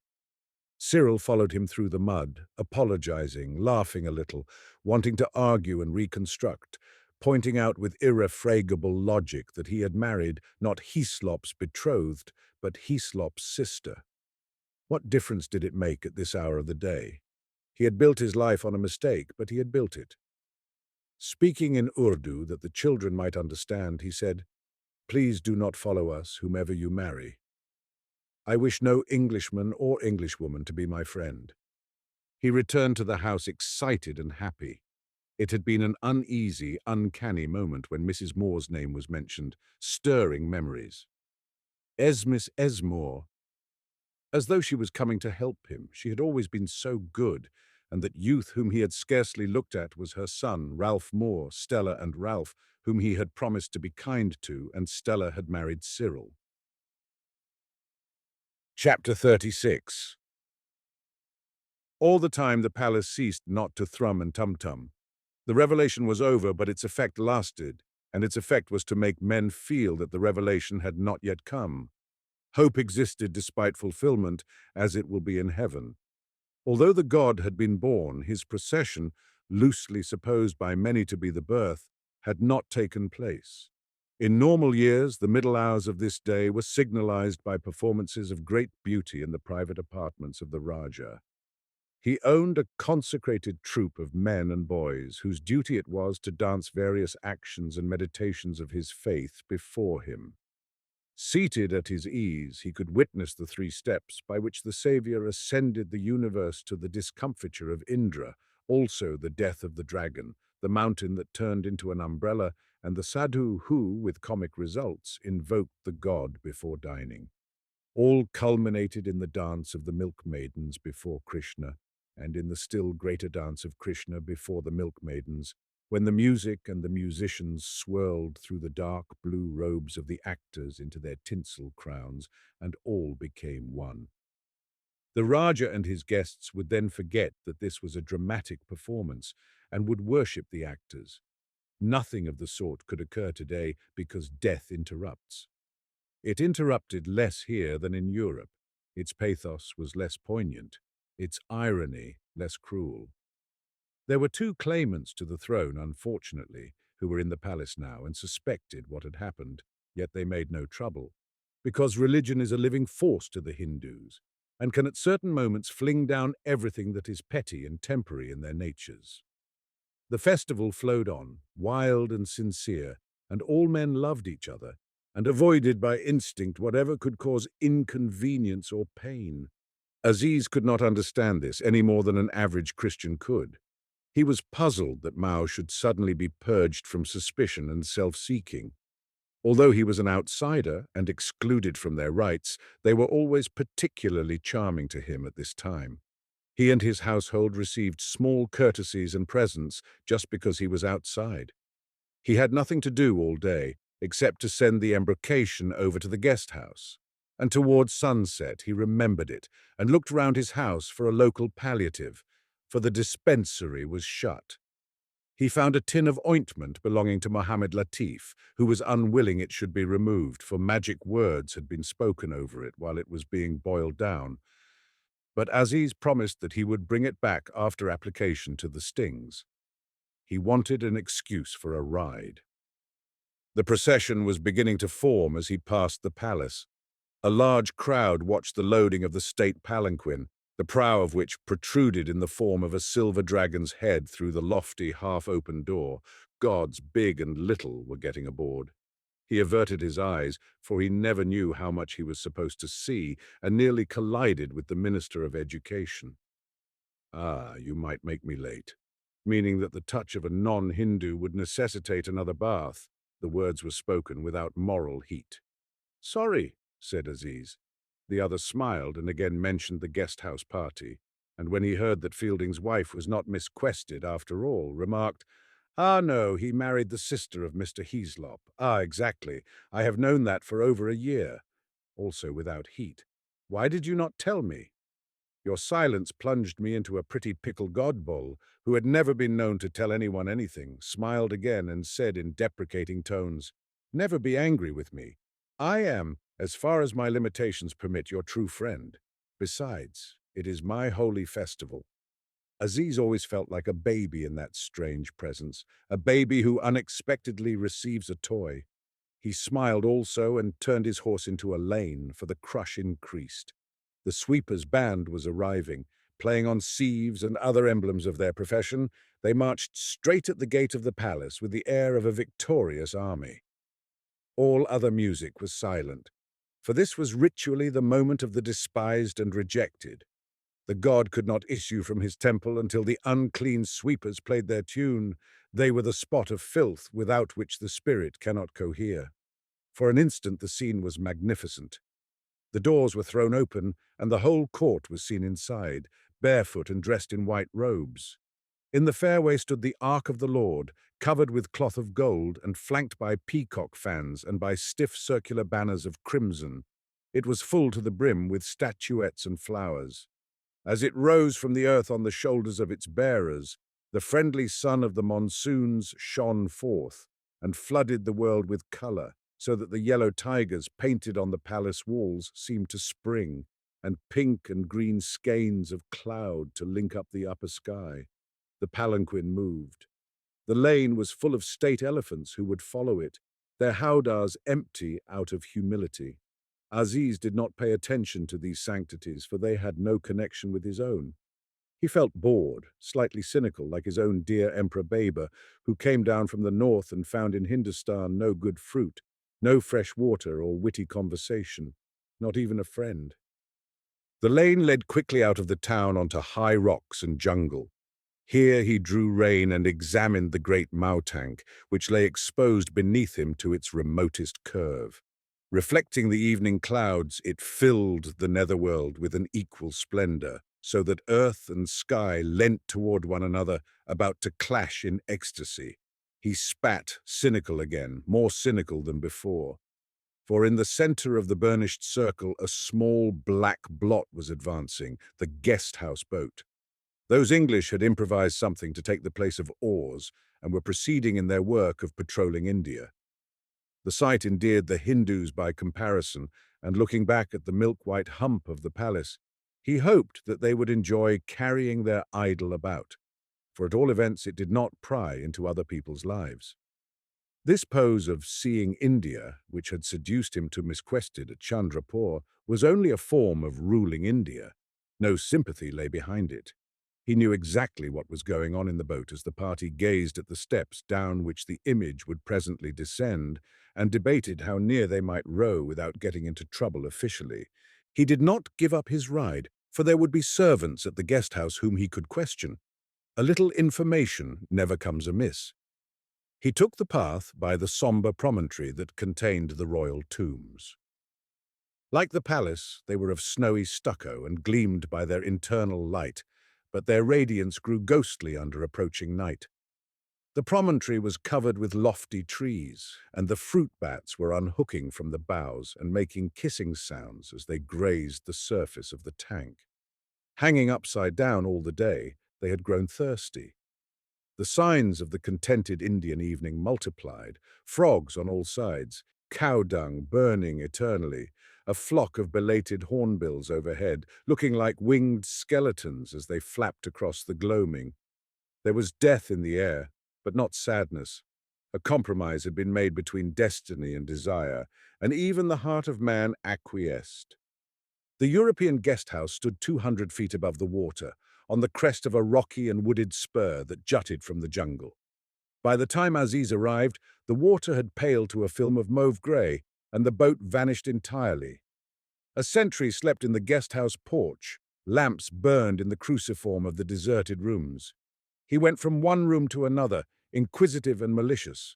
Cyril followed him through the mud, apologizing, laughing a little, wanting to argue and reconstruct, pointing out with irrefragable logic that he had married not Heaslop's betrothed, but Heaslop's sister. What difference did it make at this hour of the day? He had built his life on a mistake, but he had built it. Speaking in Urdu that the children might understand, he said, Please do not follow us, whomever you marry. I wish no Englishman or Englishwoman to be my friend. He returned to the house excited and happy. It had been an uneasy, uncanny moment when Mrs. Moore's name was mentioned, stirring memories. Miss Esmore. As though she was coming to help him, she had always been so good, and that youth whom he had scarcely looked at was her son, Ralph Moore, Stella and Ralph, whom he had promised to be kind to, and Stella had married Cyril. Chapter 36. All the time the palace ceased not to thrum and tum-tum. The revelation was over, but its effect lasted, and its effect was to make men feel that the revelation had not yet come. Hope existed despite fulfillment, as it will be in heaven. Although the god had been born, his procession, loosely supposed by many to be the birth, had not taken place. In normal years, the middle hours of this day were signalized by performances of great beauty in the private apartments of the Rajah. He owned a consecrated troop of men and boys whose duty it was to dance various actions and meditations of his faith before him. Seated at his ease, he could witness the 3 steps by which the Saviour ascended the universe to the discomfiture of Indra, also the death of the dragon, the mountain that turned into an umbrella, and the sadhu who, with comic results, invoked the god before dining. All culminated in the dance of the milk-maidens before Krishna, and in the still greater dance of Krishna before the milk-maidens, when the music and the musicians swirled through the dark blue robes of the actors into their tinsel crowns, and all became one. The Rajah and his guests would then forget that this was a dramatic performance, and would worship the actors. Nothing of the sort could occur today because death interrupts. It interrupted less here than in Europe. Its pathos was less poignant, its irony less cruel. There were 2 claimants to the throne, unfortunately, who were in the palace now and suspected what had happened. Yet they made no trouble, because religion is a living force to the Hindus, and can at certain moments fling down everything that is petty and temporary in their natures. The festival flowed on, wild and sincere, and all men loved each other, and avoided by instinct whatever could cause inconvenience or pain. Aziz could not understand this any more than an average Christian could. He was puzzled that Mao should suddenly be purged from suspicion and self-seeking. Although he was an outsider and excluded from their rites, they were always particularly charming to him at this time. He and his household received small courtesies and presents just because he was outside. He had nothing to do all day except to send the embrocation over to the guest house. And towards sunset he remembered it and looked round his house for a local palliative, for the dispensary was shut. He found a tin of ointment belonging to Mohammed Latif, who was unwilling it should be removed, for magic words had been spoken over it while it was being boiled down. But Aziz promised that he would bring it back after application to the stings. He wanted an excuse for a ride. The procession was beginning to form as he passed the palace. A large crowd watched the loading of the state palanquin, the prow of which protruded in the form of a silver dragon's head through the lofty, half-open door. Gods, big and little, were getting aboard. He averted his eyes, for he never knew how much he was supposed to see, and nearly collided with the Minister of Education. "Ah, you might make me late," meaning that the touch of a non-Hindu would necessitate another bath. The words were spoken without moral heat. "Sorry," said Aziz. The other smiled and again mentioned the guest-house party, and when he heard that Fielding's wife was not Miss Quested after all, remarked, "Ah, no, he married the sister of Mr. Heaslop. Ah, exactly. I have known that for over a year." Also without heat. "Why did you not tell me?" Your silence plunged me into a pretty pickle Godboll, who had never been known to tell anyone anything, smiled again and said in deprecating tones, "Never be angry with me. I am, as far as my limitations permit, your true friend. Besides, it is my holy festival." Aziz always felt like a baby in that strange presence, a baby who unexpectedly receives a toy. He smiled also and turned his horse into a lane, for the crush increased. The sweepers' band was arriving. Playing on sieves and other emblems of their profession, they marched straight at the gate of the palace with the air of a victorious army. All other music was silent, for this was ritually the moment of the despised and rejected. The god could not issue from his temple until the unclean sweepers played their tune. They were the spot of filth without which the spirit cannot cohere. For an instant the scene was magnificent. The doors were thrown open, and the whole court was seen inside, barefoot and dressed in white robes. In the fairway stood the Ark of the Lord, covered with cloth of gold and flanked by peacock fans and by stiff circular banners of crimson. It was full to the brim with statuettes and flowers. As it rose from the earth on the shoulders of its bearers, the friendly sun of the monsoons shone forth and flooded the world with colour, so that the yellow tigers painted on the palace walls seemed to spring, and pink and green skeins of cloud to link up the upper sky. The palanquin moved. The lane was full of state elephants who would follow it, their howdahs empty out of humility. Aziz did not pay attention to these sanctities, for they had no connection with his own. He felt bored, slightly cynical, like his own dear Emperor Baber, who came down from the north and found in Hindustan no good fruit, no fresh water or witty conversation, not even a friend. The lane led quickly out of the town onto high rocks and jungle. Here he drew rein and examined the great Mautank, which lay exposed beneath him to its remotest curve. Reflecting the evening clouds, it filled the netherworld with an equal splendor, so that earth and sky leant toward one another, about to clash in ecstasy. He spat, cynical again, more cynical than before. For in the center of the burnished circle, a small black blot was advancing, the guest-house boat. Those English had improvised something to take the place of oars and were proceeding in their work of patrolling India. The sight endeared the Hindus by comparison, and looking back at the milk-white hump of the palace, he hoped that they would enjoy carrying their idol about, for at all events it did not pry into other people's lives. This pose of seeing India, which had seduced him to misquested at Chandrapur, was only a form of ruling India. No sympathy lay behind it. He knew exactly what was going on in the boat as the party gazed at the steps down which the image would presently descend and debated how near they might row without getting into trouble officially. He did not give up his ride, for there would be servants at the guest house whom he could question. A little information never comes amiss. He took the path by the sombre promontory that contained the royal tombs. Like the palace, they were of snowy stucco and gleamed by their internal light, but their radiance grew ghostly under approaching night. The promontory was covered with lofty trees, and the fruit bats were unhooking from the boughs and making kissing sounds as they grazed the surface of the tank. Hanging upside down all the day, they had grown thirsty. The signs of the contented Indian evening multiplied, frogs on all sides, cow dung burning eternally, a flock of belated hornbills overhead, looking like winged skeletons as they flapped across the gloaming. There was death in the air, but not sadness. A compromise had been made between destiny and desire, and even the heart of man acquiesced. The European guest house stood 200 feet above the water, on the crest of a rocky and wooded spur that jutted from the jungle. By the time Aziz arrived, the water had paled to a film of mauve grey, and the boat vanished entirely. A sentry slept in the guest house porch. Lamps burned in the cruciform of the deserted rooms. He went from one room to another, inquisitive and malicious.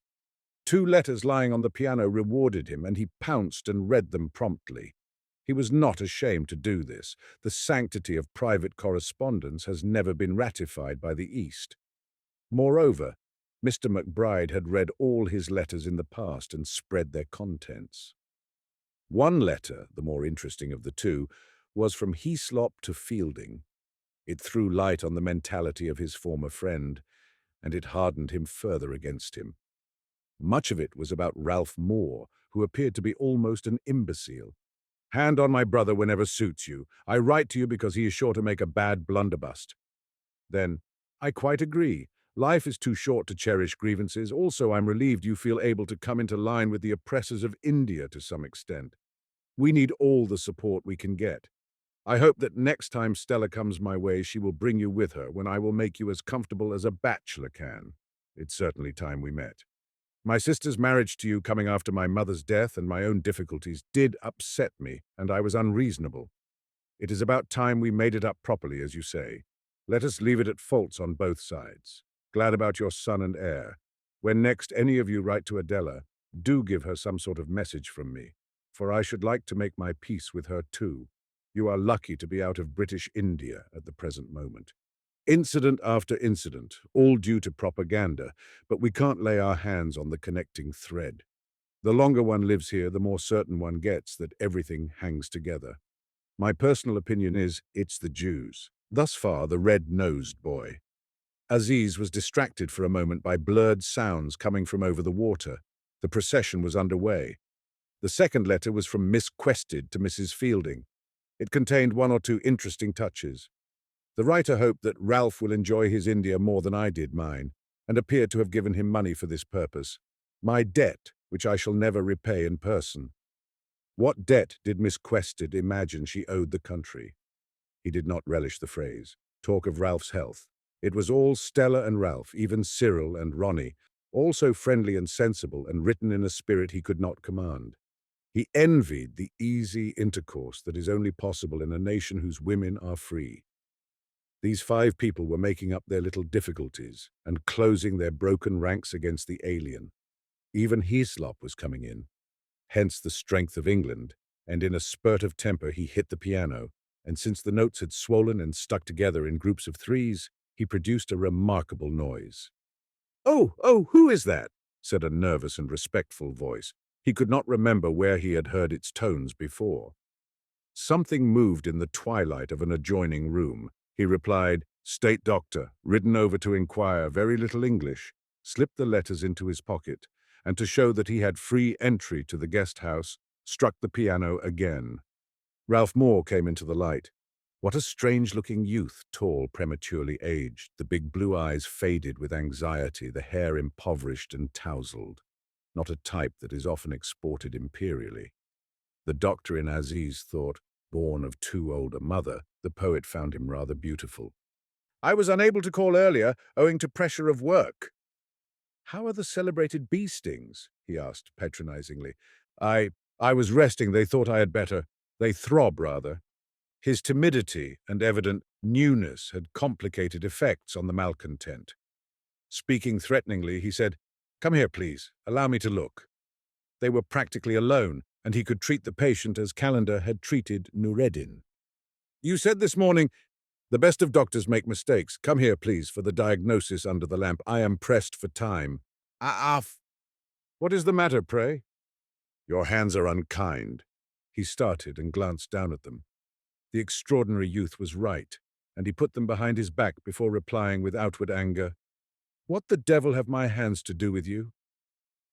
2 letters lying on the piano rewarded him, and he pounced and read them promptly. He was not ashamed to do this. The sanctity of private correspondence has never been ratified by the East. Moreover, Mr. McBride had read all his letters in the past and spread their contents. One letter, the more interesting of the two, was from Heaslop to Fielding. It threw light on the mentality of his former friend, and it hardened him further against him. Much of it was about Ralph Moore, who appeared to be almost an imbecile. "Hand on my brother whenever suits you. I write to you because he is sure to make a bad blunderbust." Then, "I quite agree. Life is too short to cherish grievances. Also, I'm relieved you feel able to come into line with the oppressors of India to some extent. We need all the support we can get. I hope that next time Stella comes my way, she will bring you with her, when I will make you as comfortable as a bachelor can. It's certainly time we met. My sister's marriage to you coming after my mother's death and my own difficulties did upset me, and I was unreasonable. It is about time we made it up properly, as you say. Let us leave it at faults on both sides. Glad about your son and heir. When next any of you write to Adela, do give her some sort of message from me, for I should like to make my peace with her too. You are lucky to be out of British India at the present moment." Incident after incident, all due to propaganda, but we can't lay our hands on the connecting thread. The longer one lives here, the more certain one gets that everything hangs together. My personal opinion is, it's the Jews. Thus far, the red-nosed boy. Aziz was distracted for a moment by blurred sounds coming from over the water. The procession was underway. The second letter was from Miss Quested to Mrs. Fielding. It contained 1 or 2 interesting touches. The writer hoped that Ralph will enjoy his India more than I did mine, and appeared to have given him money for this purpose. My debt, which I shall never repay in person. What debt did Miss Quested imagine she owed the country? He did not relish the phrase. Talk of Ralph's health. It was all Stella and Ralph, even Cyril and Ronnie, all so friendly and sensible and written in a spirit he could not command. He envied the easy intercourse that is only possible in a nation whose women are free. These 5 people were making up their little difficulties and closing their broken ranks against the alien. Even Heaslop was coming in, hence the strength of England, and in a spurt of temper he hit the piano, and since the notes had swollen and stuck together in groups of 3s, he produced a remarkable noise. Oh, who is that?" said a nervous and respectful voice. He could not remember where he had heard its tones before. Something moved in the twilight of an adjoining room. He replied, "State doctor, ridden over to inquire, very little English," slipped the letters into his pocket, and to show that he had free entry to the guest house, struck the piano again. Ralph Moore came into the light. What a strange-looking youth, tall, prematurely aged, the big blue eyes faded with anxiety, the hair impoverished and tousled. not a type that is often exported imperially. The doctor in Aziz thought, born of too old a mother, the poet found him rather beautiful. "I was unable to call earlier, owing to pressure of work." "How are the celebrated bee stings?" he asked patronizingly. I I was resting. They thought I had better. They throb, rather." His timidity and evident newness had complicated effects on the malcontent. Speaking threateningly, he said, "Come here, please. Allow me to look." They were practically alone, and he could treat the patient as Calendar had treated Nureddin. "You said this morning, the best of doctors make mistakes. Come here, please, for the diagnosis under the lamp. I am pressed for time." What is the matter, pray?" "Your hands are unkind." He started and glanced down at them. The extraordinary youth was right, and he put them behind his back before replying with outward anger, "What the devil have my hands to do with you?"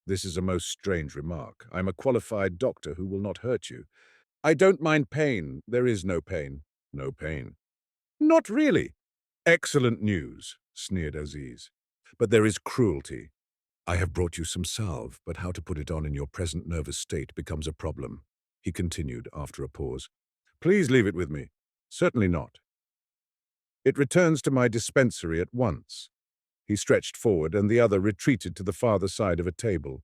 "This is a most strange remark. I'm a qualified doctor who will not hurt you." "I don't mind pain. There is no pain." "No pain." "Not really." "Excellent news," sneered Aziz. "But there is cruelty. I have brought you some salve, but how to put it on in your present nervous state becomes a problem," he continued after a pause. "Please leave it with me." "Certainly not. It returns to my dispensary at once." He stretched forward, and the other retreated to the farther side of a table.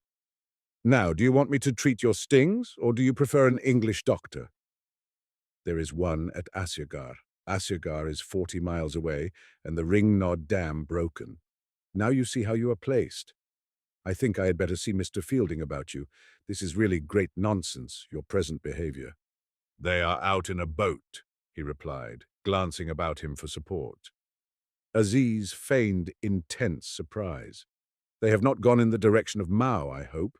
"Now, do you want me to treat your stings, or do you prefer an English doctor?" "There is one at Asyagar. Asyagar is 40 miles away, and the Ringnod Dam broken. Now you see how you are placed. I think I had better see Mr. Fielding about you. This is really great nonsense, your present behavior." "They are out in a boat," he replied, glancing about him for support. Aziz feigned intense surprise. "They have not gone in the direction of Mao, I hope?"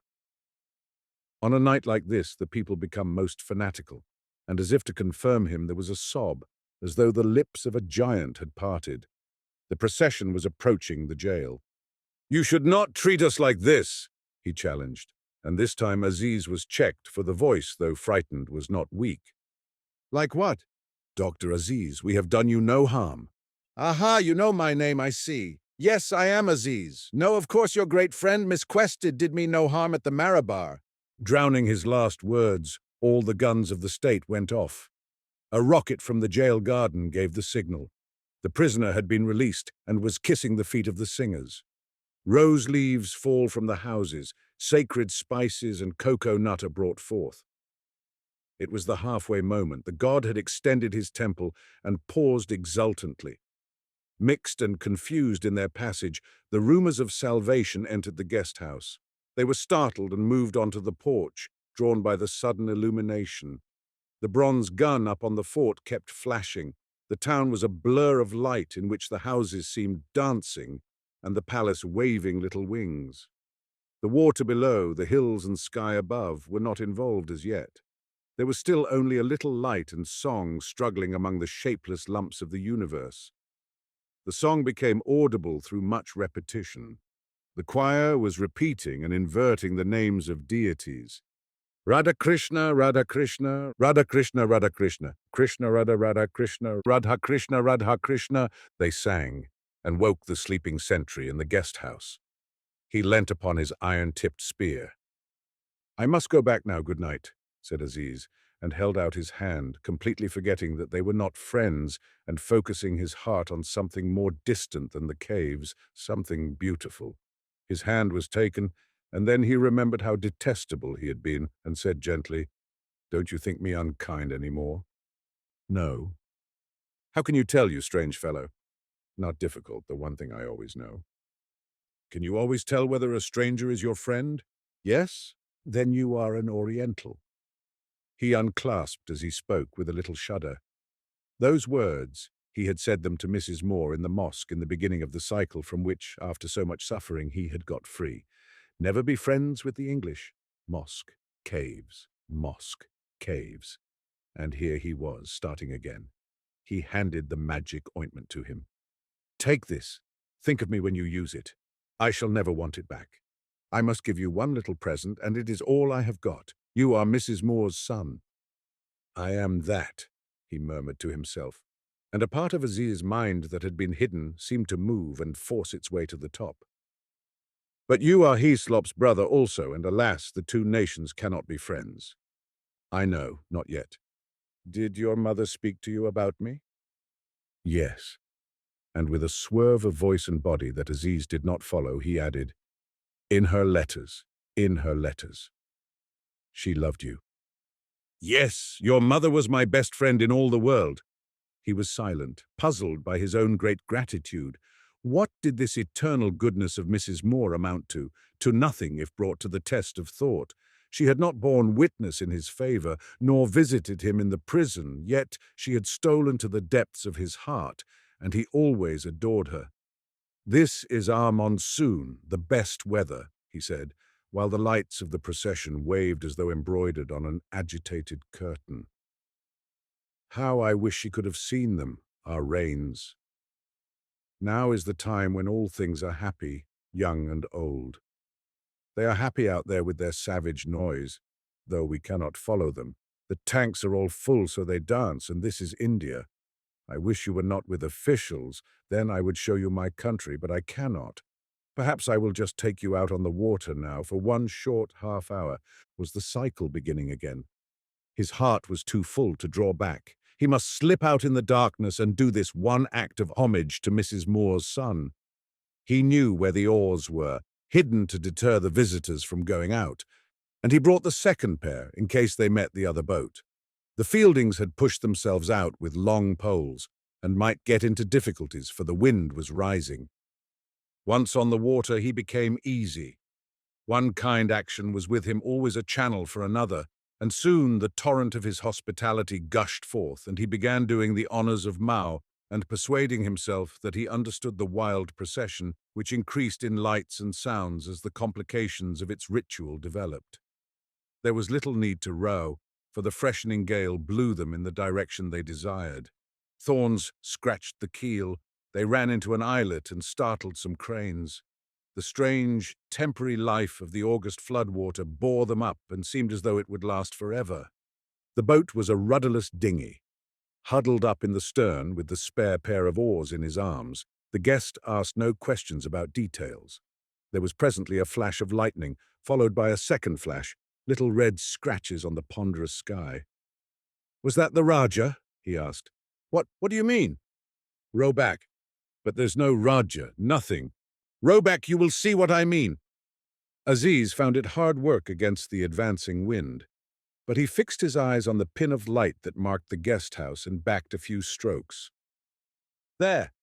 On a night like this, the people become most fanatical, and as if to confirm him, there was a sob, as though the lips of a giant had parted. The procession was approaching the jail. "You should not treat us like this," he challenged, and this time Aziz was checked, for the voice, though frightened, was not weak. "Like what?" "Dr. Aziz, we have done you no harm." "Aha, you know my name, I see. Yes, I am Aziz. No, of course your great friend, Miss Quested, did me no harm at the Marabar." Drowning his last words, all the guns of the state went off. A rocket from the jail garden gave the signal. The prisoner had been released and was kissing the feet of the singers. Rose leaves fall from the houses, sacred spices and cocoa nut are brought forth. It was the halfway moment. The god had extended his temple and paused exultantly. Mixed and confused in their passage, the rumors of salvation entered the guest house. They were startled and moved onto the porch, drawn by the sudden illumination. The bronze gun up on the fort kept flashing. The town was a blur of light in which the houses seemed dancing and the palace waving little wings. The water below, the hills and sky above, were not involved as yet. There was still only a little light and song struggling among the shapeless lumps of the universe. The song became audible through much repetition. The choir was repeating and inverting the names of deities. Radha Krishna, Radha Krishna, Radha Krishna, Radha Krishna, Krishna Radha Radha Krishna, Radha Krishna, Radha Krishna, they sang, and woke the sleeping sentry in the guest house. He leant upon his iron-tipped spear. "I must go back now, good night," said Aziz, and held out his hand, completely forgetting that they were not friends and focusing his heart on something more distant than the caves, something beautiful. His hand was taken, and then he remembered how detestable he had been and said gently, "Don't you think me unkind any more?" "No." "How can you tell, you strange fellow?" "Not difficult, the one thing I always know." "Can you always tell whether a stranger is your friend?" "Yes." "Then you are an Oriental." He unclasped as he spoke with a little shudder. Those words, he had said them to Mrs. Moore in the mosque in the beginning of the cycle from which, after so much suffering, he had got free. Never be friends with the English. Mosque, caves, mosque, caves. And here he was, starting again. He handed the magic ointment to him. "Take this. Think of me when you use it. I shall never want it back. I must give you one little present, and it is all I have got. You are Mrs. Moore's son." "I am that," he murmured to himself, and a part of Aziz's mind that had been hidden seemed to move and force its way to the top. But you are Heslop's brother also, and alas, the two nations cannot be friends. I know, not yet. Did your mother speak to you about me? Yes. And with a swerve of voice and body that Aziz did not follow, he added, in her letters, in her letters. She loved you. Yes, your mother was my best friend in all the world. He was silent, puzzled by his own great gratitude. What did this eternal goodness of Mrs. Moore amount to? To nothing if brought to the test of thought. She had not borne witness in his favour, nor visited him in the prison, yet she had stolen to the depths of his heart, and he always adored her. This is our monsoon, the best weather, he said, while the lights of the procession waved as though embroidered on an agitated curtain. How I wish she could have seen them, our rains. Now is the time when all things are happy, young and old. They are happy out there with their savage noise, though we cannot follow them. The tanks are all full, so they dance, and this is India. I wish you were not with officials, then I would show you my country, but I cannot. Perhaps I will just take you out on the water now for one short half hour. Was the cycle beginning again? His heart was too full to draw back. He must slip out in the darkness and do this one act of homage to Mrs. Moore's son. He knew where the oars were, hidden to deter the visitors from going out, and he brought the second pair in case they met the other boat. The Fieldings had pushed themselves out with long poles and might get into difficulties, for the wind was rising. Once on the water, he became easy. One kind action was with him always a channel for another, and soon the torrent of his hospitality gushed forth, and he began doing the honours of Mao and persuading himself that he understood the wild procession, which increased in lights and sounds as the complications of its ritual developed. There was little need to row, for the freshening gale blew them in the direction they desired. Thorns scratched the keel, they ran into an islet and startled some cranes. The strange, temporary life of the August floodwater bore them up and seemed as though it would last forever. The boat was a rudderless dinghy. Huddled up in the stern with the spare pair of oars in his arms, the guest asked no questions about details. There was presently a flash of lightning, followed by a second flash, little red scratches on the ponderous sky. "Was that the Rajah?" he asked. What do you mean?" "Row back." "But there's no Rajah, nothing." "Row back, you will see what I mean." Aziz found it hard work against the advancing wind, but he fixed his eyes on the pin of light that marked the guest house and backed a few strokes. There!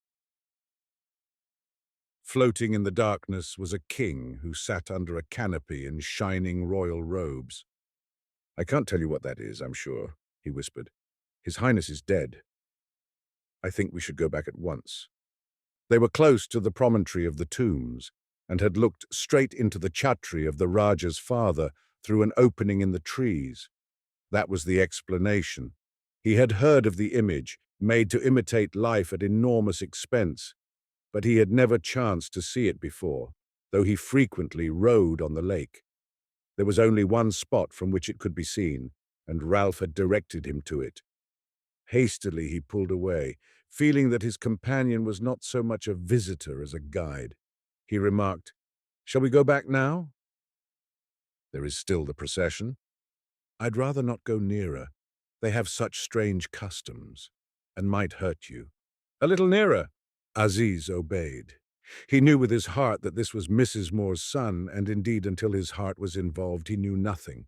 Floating in the darkness was a king who sat under a canopy in shining royal robes. "I can't tell you what that is, I'm sure," he whispered. "His Highness is dead. I think we should go back at once." They were close to the promontory of the tombs, and had looked straight into the chhatri of the Rajah's father through an opening in the trees. That was the explanation. He had heard of the image, made to imitate life at enormous expense, but he had never chanced to see it before, though he frequently rowed on the lake. There was only one spot from which it could be seen, and Ralph had directed him to it. Hastily he pulled away, feeling that his companion was not so much a visitor as a guide. He remarked, "Shall we go back now?" "There is still the procession." "I'd rather not go nearer. They have such strange customs, and might hurt you." "A little nearer." Aziz obeyed. He knew with his heart that this was Mrs. Moore's son, and indeed until his heart was involved he knew nothing.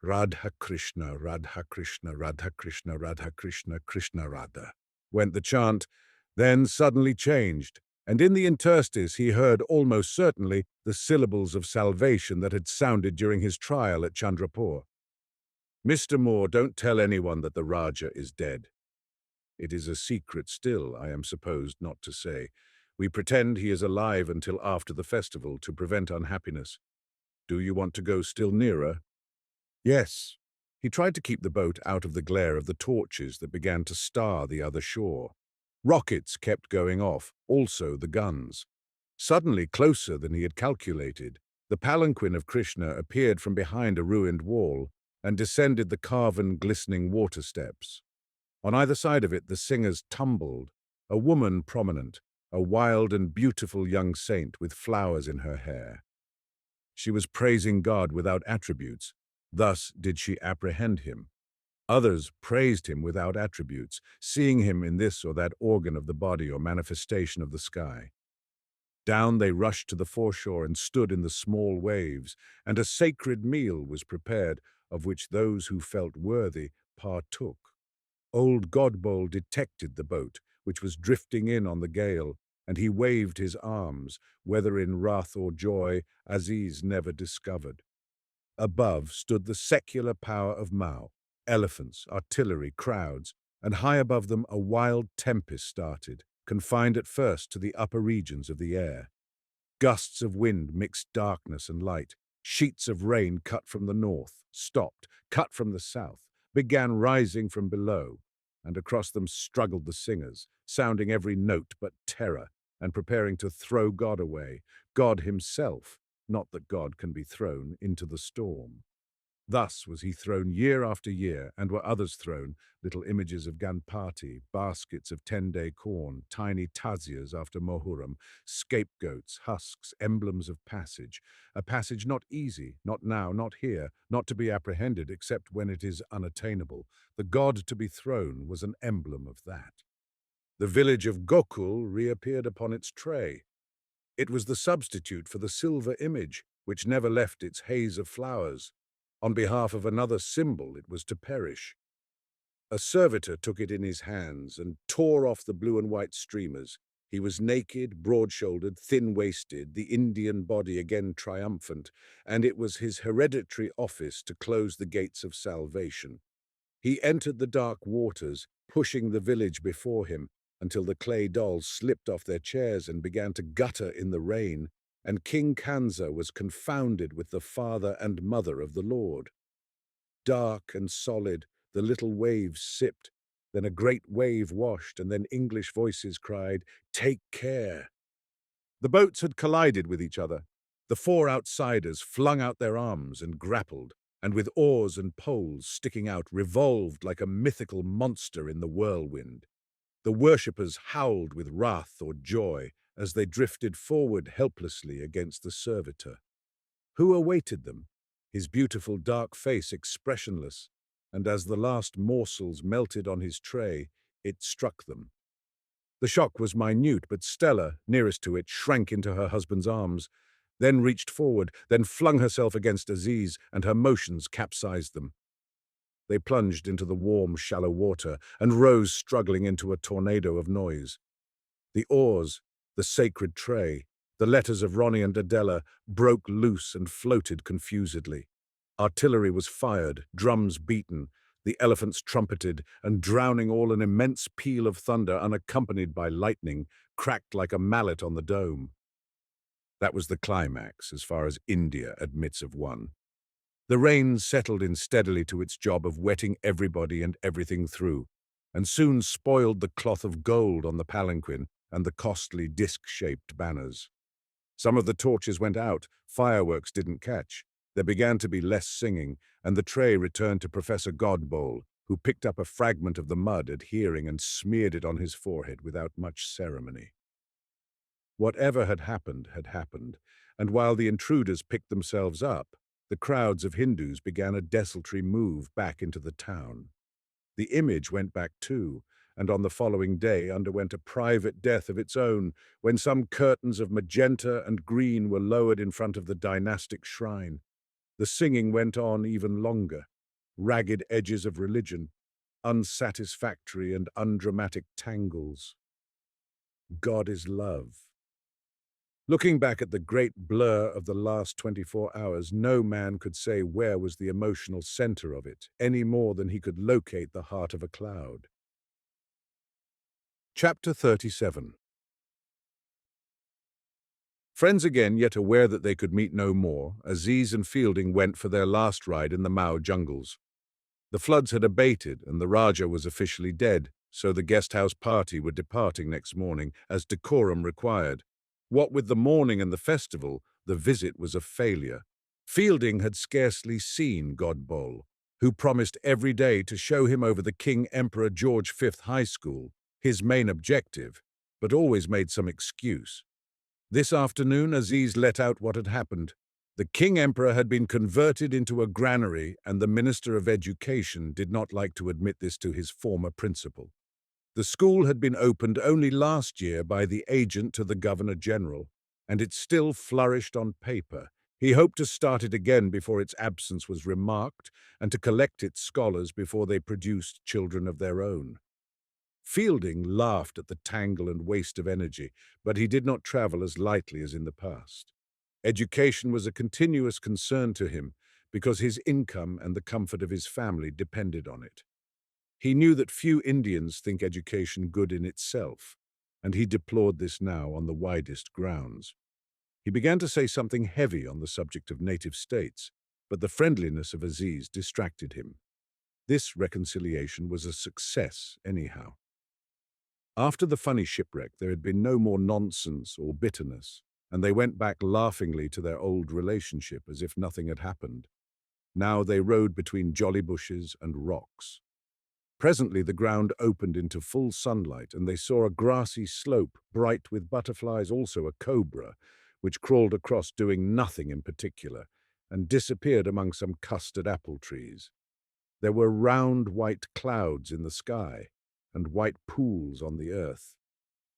Radha Krishna, Radha Krishna, Radha Krishna, Radha Krishna, Krishna Radha, went the chant, then suddenly changed, and in the interstice he heard almost certainly the syllables of salvation that had sounded during his trial at Chandrapur. "Mr. Moore, don't tell anyone that the Rajah is dead. It is a secret still, I am supposed not to say. We pretend he is alive until after the festival to prevent unhappiness. Do you want to go still nearer?" "Yes." He tried to keep the boat out of the glare of the torches that began to star the other shore. Rockets kept going off, also the guns. Suddenly, closer than he had calculated, the palanquin of Krishna appeared from behind a ruined wall and descended the carven, glistening water steps. On either side of it the singers tumbled, a woman prominent, a wild and beautiful young saint with flowers in her hair. She was praising God without attributes. Thus did she apprehend him. Others praised him without attributes, seeing him in this or that organ of the body or manifestation of the sky. Down they rushed to the foreshore and stood in the small waves, and a sacred meal was prepared, of which those who felt worthy partook. Old Godboll detected the boat, which was drifting in on the gale, and he waved his arms, whether in wrath or joy, Aziz never discovered. Above stood the secular power of Mao, elephants, artillery, crowds, and high above them a wild tempest started, confined at first to the upper regions of the air. Gusts of wind mixed darkness and light. Sheets of rain cut from the north, stopped, cut from the south, began rising from below, and across them struggled the singers, sounding every note but terror, and preparing to throw God away, God himself, not that God can be thrown, into the storm. Thus was he thrown year after year, and were others thrown, little images of Ganpati, baskets of 10-day corn, tiny tazias after Mohuram, scapegoats, husks, emblems of passage, a passage not easy, not now, not here, not to be apprehended except when it is unattainable. The god to be thrown was an emblem of that. The village of Gokul reappeared upon its tray. It was the substitute for the silver image, which never left its haze of flowers. On behalf of another symbol it was to perish. A servitor took it in his hands and tore off the blue and white streamers. He was naked, broad-shouldered, thin-waisted, the Indian body again triumphant, and it was his hereditary office to close the gates of salvation. He entered the dark waters, pushing the village before him, until the clay dolls slipped off their chairs and began to gutter in the rain, and King Kanza was confounded with the father and mother of the Lord. Dark and solid, the little waves sipped, then a great wave washed, and then English voices cried, "Take care!" The boats had collided with each other. The four outsiders flung out their arms and grappled, and with oars and poles sticking out revolved like a mythical monster in the whirlwind. The worshippers howled with wrath or joy as they drifted forward helplessly against the servitor. Who awaited them? His beautiful dark face expressionless, and as the last morsels melted on his tray, it struck them. The shock was minute, but Stella, nearest to it, shrank into her husband's arms, then reached forward, then flung herself against Aziz, and her motions capsized them. They plunged into the warm, shallow water and rose struggling into a tornado of noise. The oars, the sacred tray, the letters of Ronnie and Adela broke loose and floated confusedly. Artillery was fired, drums beaten, the elephants trumpeted, and drowning all an immense peal of thunder unaccompanied by lightning cracked like a mallet on the dome. That was the climax, as far as India admits of one. The rain settled in steadily to its job of wetting everybody and everything through, and soon spoiled the cloth of gold on the palanquin and the costly disc-shaped banners. Some of the torches went out, fireworks didn't catch. There began to be less singing, and the tray returned to Professor Godboll, who picked up a fragment of the mud adhering and smeared it on his forehead without much ceremony. Whatever had happened, and while the intruders picked themselves up, the crowds of Hindus began a desultory move back into the town. The image went back too, and on the following day underwent a private death of its own, when some curtains of magenta and green were lowered in front of the dynastic shrine. The singing went on even longer. Ragged edges of religion, unsatisfactory and undramatic tangles. God is love. Looking back at the great blur of the last 24 hours, no man could say where was the emotional center of it, any more than he could locate the heart of a cloud. Chapter 37. Friends again, yet aware that they could meet no more, Aziz and Fielding went for their last ride in the Mao jungles. The floods had abated, and the Rajah was officially dead, so the guest-house party were departing next morning, as decorum required. What with the mourning and the festival, the visit was a failure. Fielding had scarcely seen Godboll, who promised every day to show him over the King Emperor George V High School, his main objective, but always made some excuse. This afternoon Aziz let out what had happened. The king-emperor had been converted into a granary, and the Minister of Education did not like to admit this to his former principal. The school had been opened only last year by the agent to the Governor-General, and it still flourished on paper. He hoped to start it again before its absence was remarked, and to collect its scholars before they produced children of their own. Fielding laughed at the tangle and waste of energy, but he did not travel as lightly as in the past. Education was a continuous concern to him because his income and the comfort of his family depended on it. He knew that few Indians think education good in itself, and he deplored this now on the widest grounds. He began to say something heavy on the subject of native states, but the friendliness of Aziz distracted him. This reconciliation was a success anyhow. After the funny shipwreck, there had been no more nonsense or bitterness, and they went back laughingly to their old relationship as if nothing had happened. Now they rode between jolly bushes and rocks. Presently the ground opened into full sunlight, and they saw a grassy slope, bright with butterflies, also a cobra, which crawled across doing nothing in particular, and disappeared among some custard apple trees. There were round white clouds in the sky, and white pools on the earth.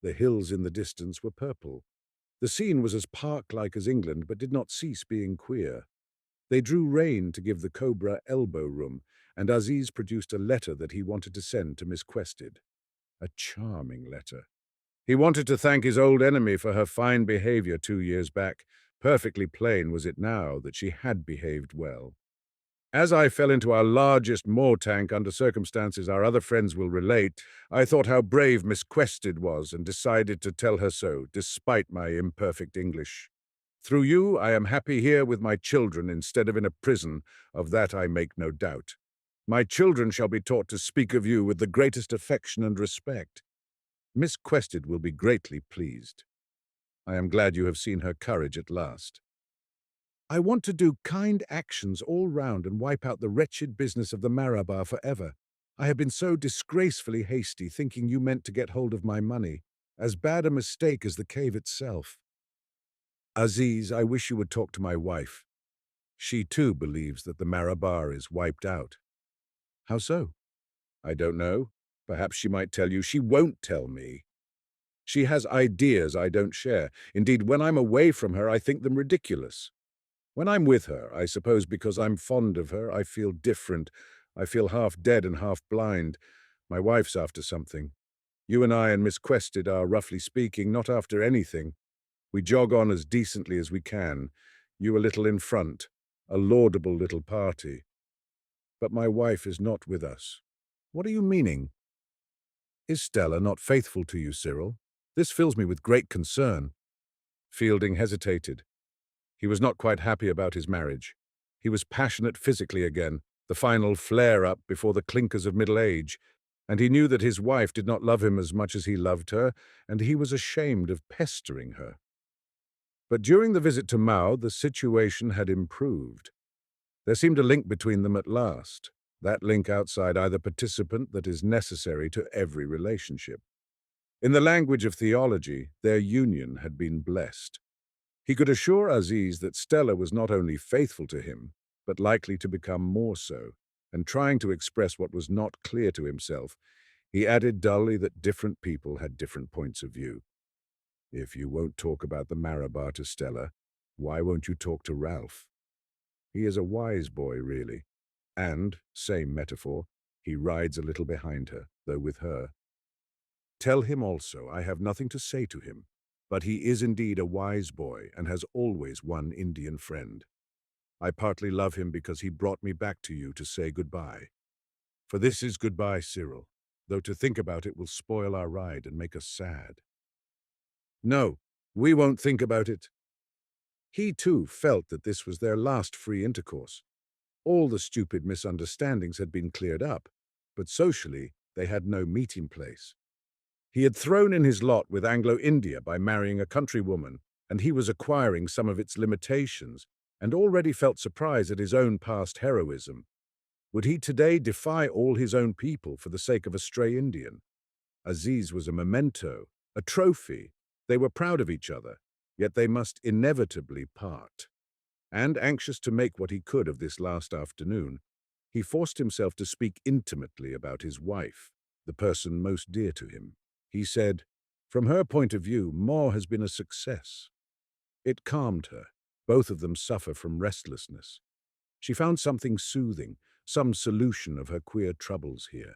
The hills in the distance were purple. The scene was as park-like as England, but did not cease being queer. They drew rein to give the cobra elbow room, and Aziz produced a letter that he wanted to send to Miss Quested. A charming letter. He wanted to thank his old enemy for her fine behavior 2 years back. Perfectly plain was it now that she had behaved well. As I fell into our largest moor tank under circumstances our other friends will relate, I thought how brave Miss Quested was and decided to tell her so, despite my imperfect English. Through you, I am happy here with my children instead of in a prison, of that I make no doubt. My children shall be taught to speak of you with the greatest affection and respect. Miss Quested will be greatly pleased. I am glad you have seen her courage at last. I want to do kind actions all round and wipe out the wretched business of the Marabar forever. I have been so disgracefully hasty, thinking you meant to get hold of my money. As bad a mistake as the cave itself. Aziz, I wish you would talk to my wife. She too believes that the Marabar is wiped out. How so? I don't know. Perhaps she might tell you. She won't tell me. She has ideas I don't share. Indeed, when I'm away from her, I think them ridiculous. When I'm with her, I suppose because I'm fond of her, I feel different. I feel half dead and half blind. My wife's after something. You and I and Miss Quested are, roughly speaking, not after anything. We jog on as decently as we can, you a little in front, a laudable little party. But my wife is not with us. What are you meaning? Is Stella not faithful to you, Cyril? This fills me with great concern. Fielding hesitated. He was not quite happy about his marriage. He was passionate physically again, the final flare-up before the clinkers of middle age, and he knew that his wife did not love him as much as he loved her, and he was ashamed of pestering her. But during the visit to Mao, the situation had improved. There seemed a link between them at last, that link outside either participant that is necessary to every relationship. In the language of theology, their union had been blessed. He could assure Aziz that Stella was not only faithful to him, but likely to become more so, and trying to express what was not clear to himself, he added dully that different people had different points of view. If you won't talk about the Marabar to Stella, why won't you talk to Ralph? He is a wise boy, really. And, same metaphor, he rides a little behind her, though with her. Tell him also I have nothing to say to him, but he is indeed a wise boy and has always one Indian friend. I partly love him because he brought me back to you to say goodbye. For this is goodbye, Cyril, though to think about it will spoil our ride and make us sad. No, we won't think about it. He, too, felt that this was their last free intercourse. All the stupid misunderstandings had been cleared up, but socially they had no meeting place. He had thrown in his lot with Anglo-India by marrying a countrywoman, and he was acquiring some of its limitations, and already felt surprise at his own past heroism. Would he today defy all his own people for the sake of a stray Indian? Aziz was a memento, a trophy. They were proud of each other, yet they must inevitably part. And anxious to make what he could of this last afternoon, he forced himself to speak intimately about his wife, the person most dear to him. He said, "From her point of view, Ma has been a success." It calmed her. Both of them suffer from restlessness. She found something soothing, some solution of her queer troubles here.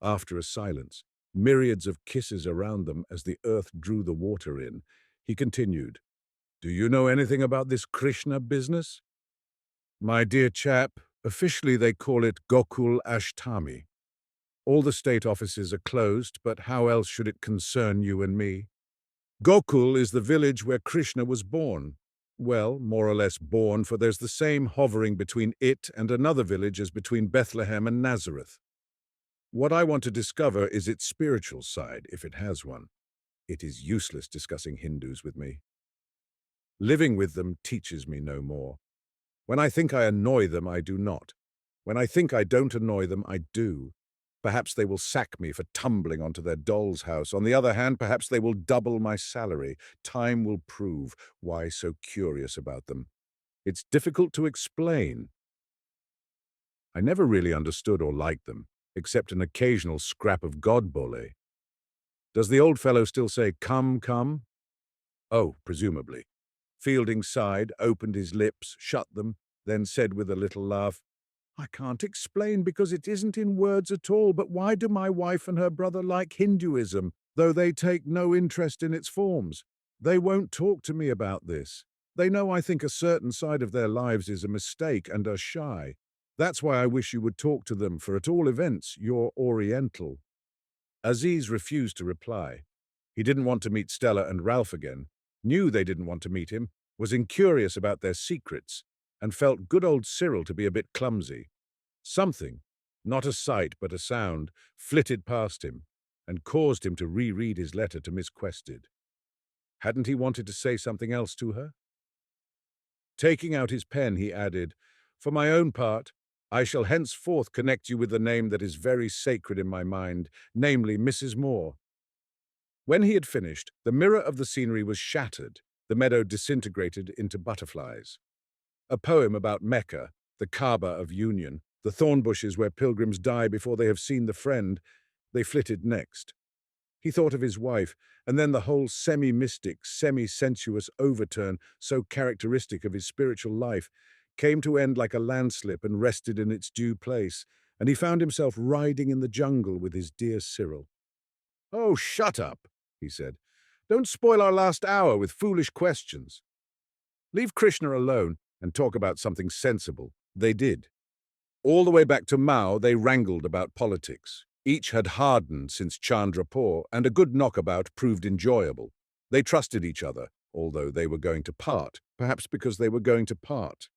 After a silence, myriads of kisses around them as the earth drew the water in, he continued, "Do you know anything about this Krishna business?" "My dear chap, officially they call it Gokul Ashtami. All the state offices are closed, but how else should it concern you and me? Gokul is the village where Krishna was born. Well, more or less born, for there's the same hovering between it and another village as between Bethlehem and Nazareth. What I want to discover is its spiritual side, if it has one. It is useless discussing Hindus with me. Living with them teaches me no more. When I think I annoy them, I do not. When I think I don't annoy them, I do. Perhaps they will sack me for tumbling onto their doll's house. On the other hand, perhaps they will double my salary. Time will prove. Why so curious about them? It's difficult to explain. I never really understood or liked them, except an occasional scrap of godbole. Does the old fellow still say, 'Come, come'? Oh, presumably. Fielding sighed, opened his lips, shut them, then said with a little laugh, "I can't explain because it isn't in words at all, but why do my wife and her brother like Hinduism, though they take no interest in its forms? They won't talk to me about this. They know I think a certain side of their lives is a mistake and are shy. That's why I wish you would talk to them, for at all events, you're Oriental." Aziz refused to reply. He didn't want to meet Stella and Ralph again, knew they didn't want to meet him, was incurious about their secrets, and felt good old Cyril to be a bit clumsy. Something, not a sight but a sound, flitted past him and caused him to reread his letter to Miss Quested. Hadn't he wanted to say something else to her? Taking out his pen, he added, "For my own part, I shall henceforth connect you with the name that is very sacred in my mind, namely Mrs. Moore." When he had finished, the mirror of the scenery was shattered, the meadow disintegrated into butterflies. A poem about Mecca, the Kaaba of Union, the thorn bushes where pilgrims die before they have seen the friend, they flitted next. He thought of his wife, and then the whole semi-mystic, semi-sensuous overturn, so characteristic of his spiritual life, came to end like a landslip and rested in its due place, and he found himself riding in the jungle with his dear Cyril. "Oh, shut up," he said. "Don't spoil our last hour with foolish questions. Leave Krishna alone and talk about something sensible." They did. All the way back to Mao, they wrangled about politics. Each had hardened since Chandrapur, and a good knockabout proved enjoyable. They trusted each other, although they were going to part, perhaps because they were going to part.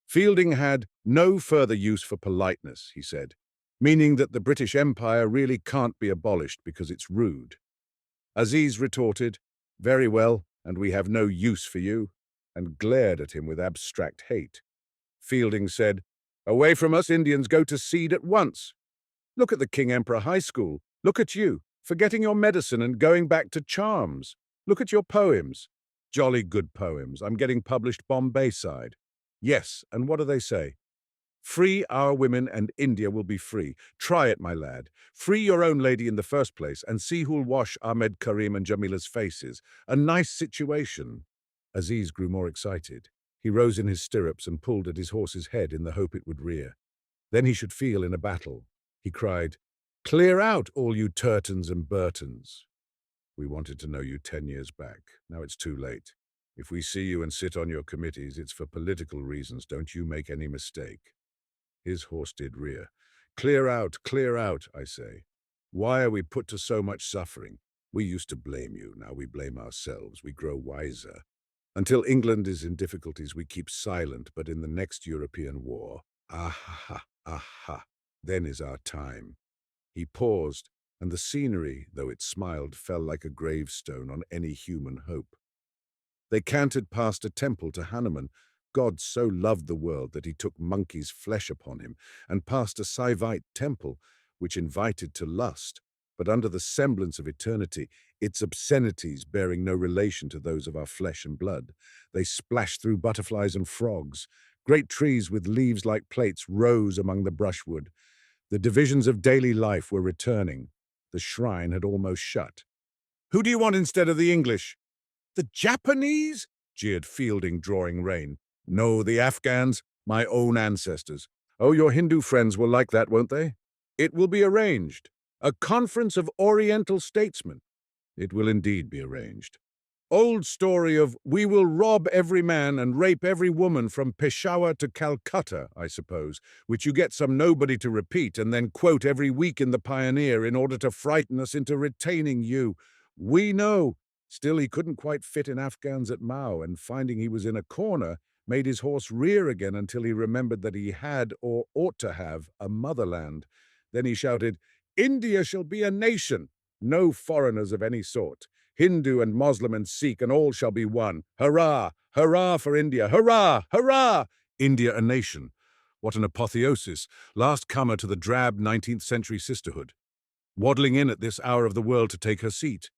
Fielding had no further use for politeness, he said, meaning that the British Empire really can't be abolished because it's rude. Aziz retorted, "Very well, and we have no use for you," and glared at him with abstract hate. Fielding said, "Away from us, Indians go to seed at once. Look at the King Emperor High School. Look at you, forgetting your medicine and going back to charms. Look at your poems. Jolly good poems. I'm getting published Bombay side. Yes, and what do they say? Free our women and India will be free. Try it, my lad. Free your own lady in the first place and see who'll wash Ahmed Karim and Jamila's faces. A nice situation." Aziz grew more excited. He rose in his stirrups and pulled at his horse's head in the hope it would rear. Then he should feel in a battle. He cried, "Clear out, all you Turtons and Burtons. We wanted to know you 10 years back. Now it's too late. If we see you and sit on your committees, it's for political reasons. Don't you make any mistake." His horse did rear. Clear out, I say. Why are we put to so much suffering? We used to blame you, now we blame ourselves. We grow wiser. Until England is in difficulties, we keep silent, but in the next European war, aha, then is our time. He paused, and the scenery, though it smiled, fell like a gravestone on any human hope. They cantered past a temple to Hanuman. God so loved the world that he took monkey's flesh upon him, and past a Saivite temple, which invited to lust. but under the semblance of eternity, its obscenities bearing no relation to those of our flesh and blood. They splashed through butterflies and frogs. Great trees with leaves like plates rose among the brushwood. The divisions of daily life were returning. The shrine had almost shut. "Who do you want instead of the English?" "The Japanese?" jeered Fielding, drawing rein. "No, the Afghans, my own ancestors." "Oh, your Hindu friends will like that, won't they?" "It will be arranged. A conference of Oriental statesmen." "It will indeed be arranged." "Old story of we will rob every man and rape every woman from Peshawar to Calcutta, I suppose, which you get some nobody to repeat and then quote every week in the Pioneer in order to frighten us into retaining you. We know." Still, he couldn't quite fit in Afghans at Mao, and finding he was in a corner, made his horse rear again until he remembered that he had, or ought to have, a motherland. Then he shouted, "India shall be a nation! No foreigners of any sort. Hindu and Moslem and Sikh, and all shall be one. Hurrah! Hurrah for India! Hurrah! Hurrah! India a nation. What an apotheosis, last comer to the drab 19th century sisterhood. Waddling in at this hour of the world to take her seat.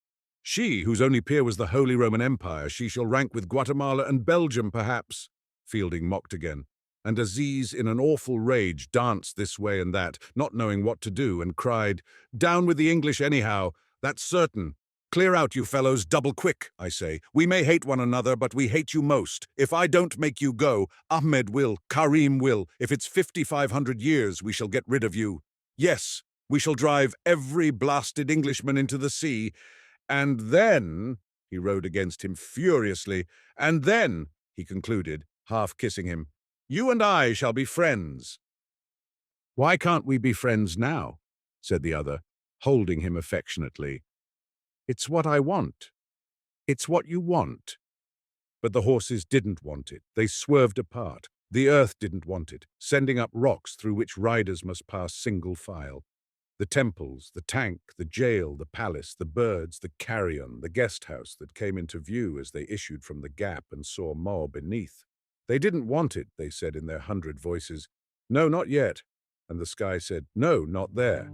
She, whose only peer was the Holy Roman Empire, she shall rank with Guatemala and Belgium, perhaps." Fielding mocked again, and Aziz, in an awful rage, danced this way and that, not knowing what to do, and cried, "Down with the English anyhow, that's certain. Clear out, you fellows, double quick, I say. We may hate one another, but we hate you most. If I don't make you go, Ahmed will, Karim will. If it's 5,500 years, we shall get rid of you. Yes, we shall drive every blasted Englishman into the sea. And then," he rode against him furiously, "and then," he concluded, half kissing him, "you and I shall be friends." "Why can't we be friends now?" said the other, holding him affectionately. "It's what I want." "It's what you want." But the horses didn't want it. They swerved apart. The earth didn't want it, sending up rocks through which riders must pass single file. The temples, the tank, the jail, the palace, the birds, the carrion, the guest house that came into view as they issued from the gap and saw Mo beneath. They didn't want it, they said in their 100 voices. "No, not yet." And the sky said, "No, not there."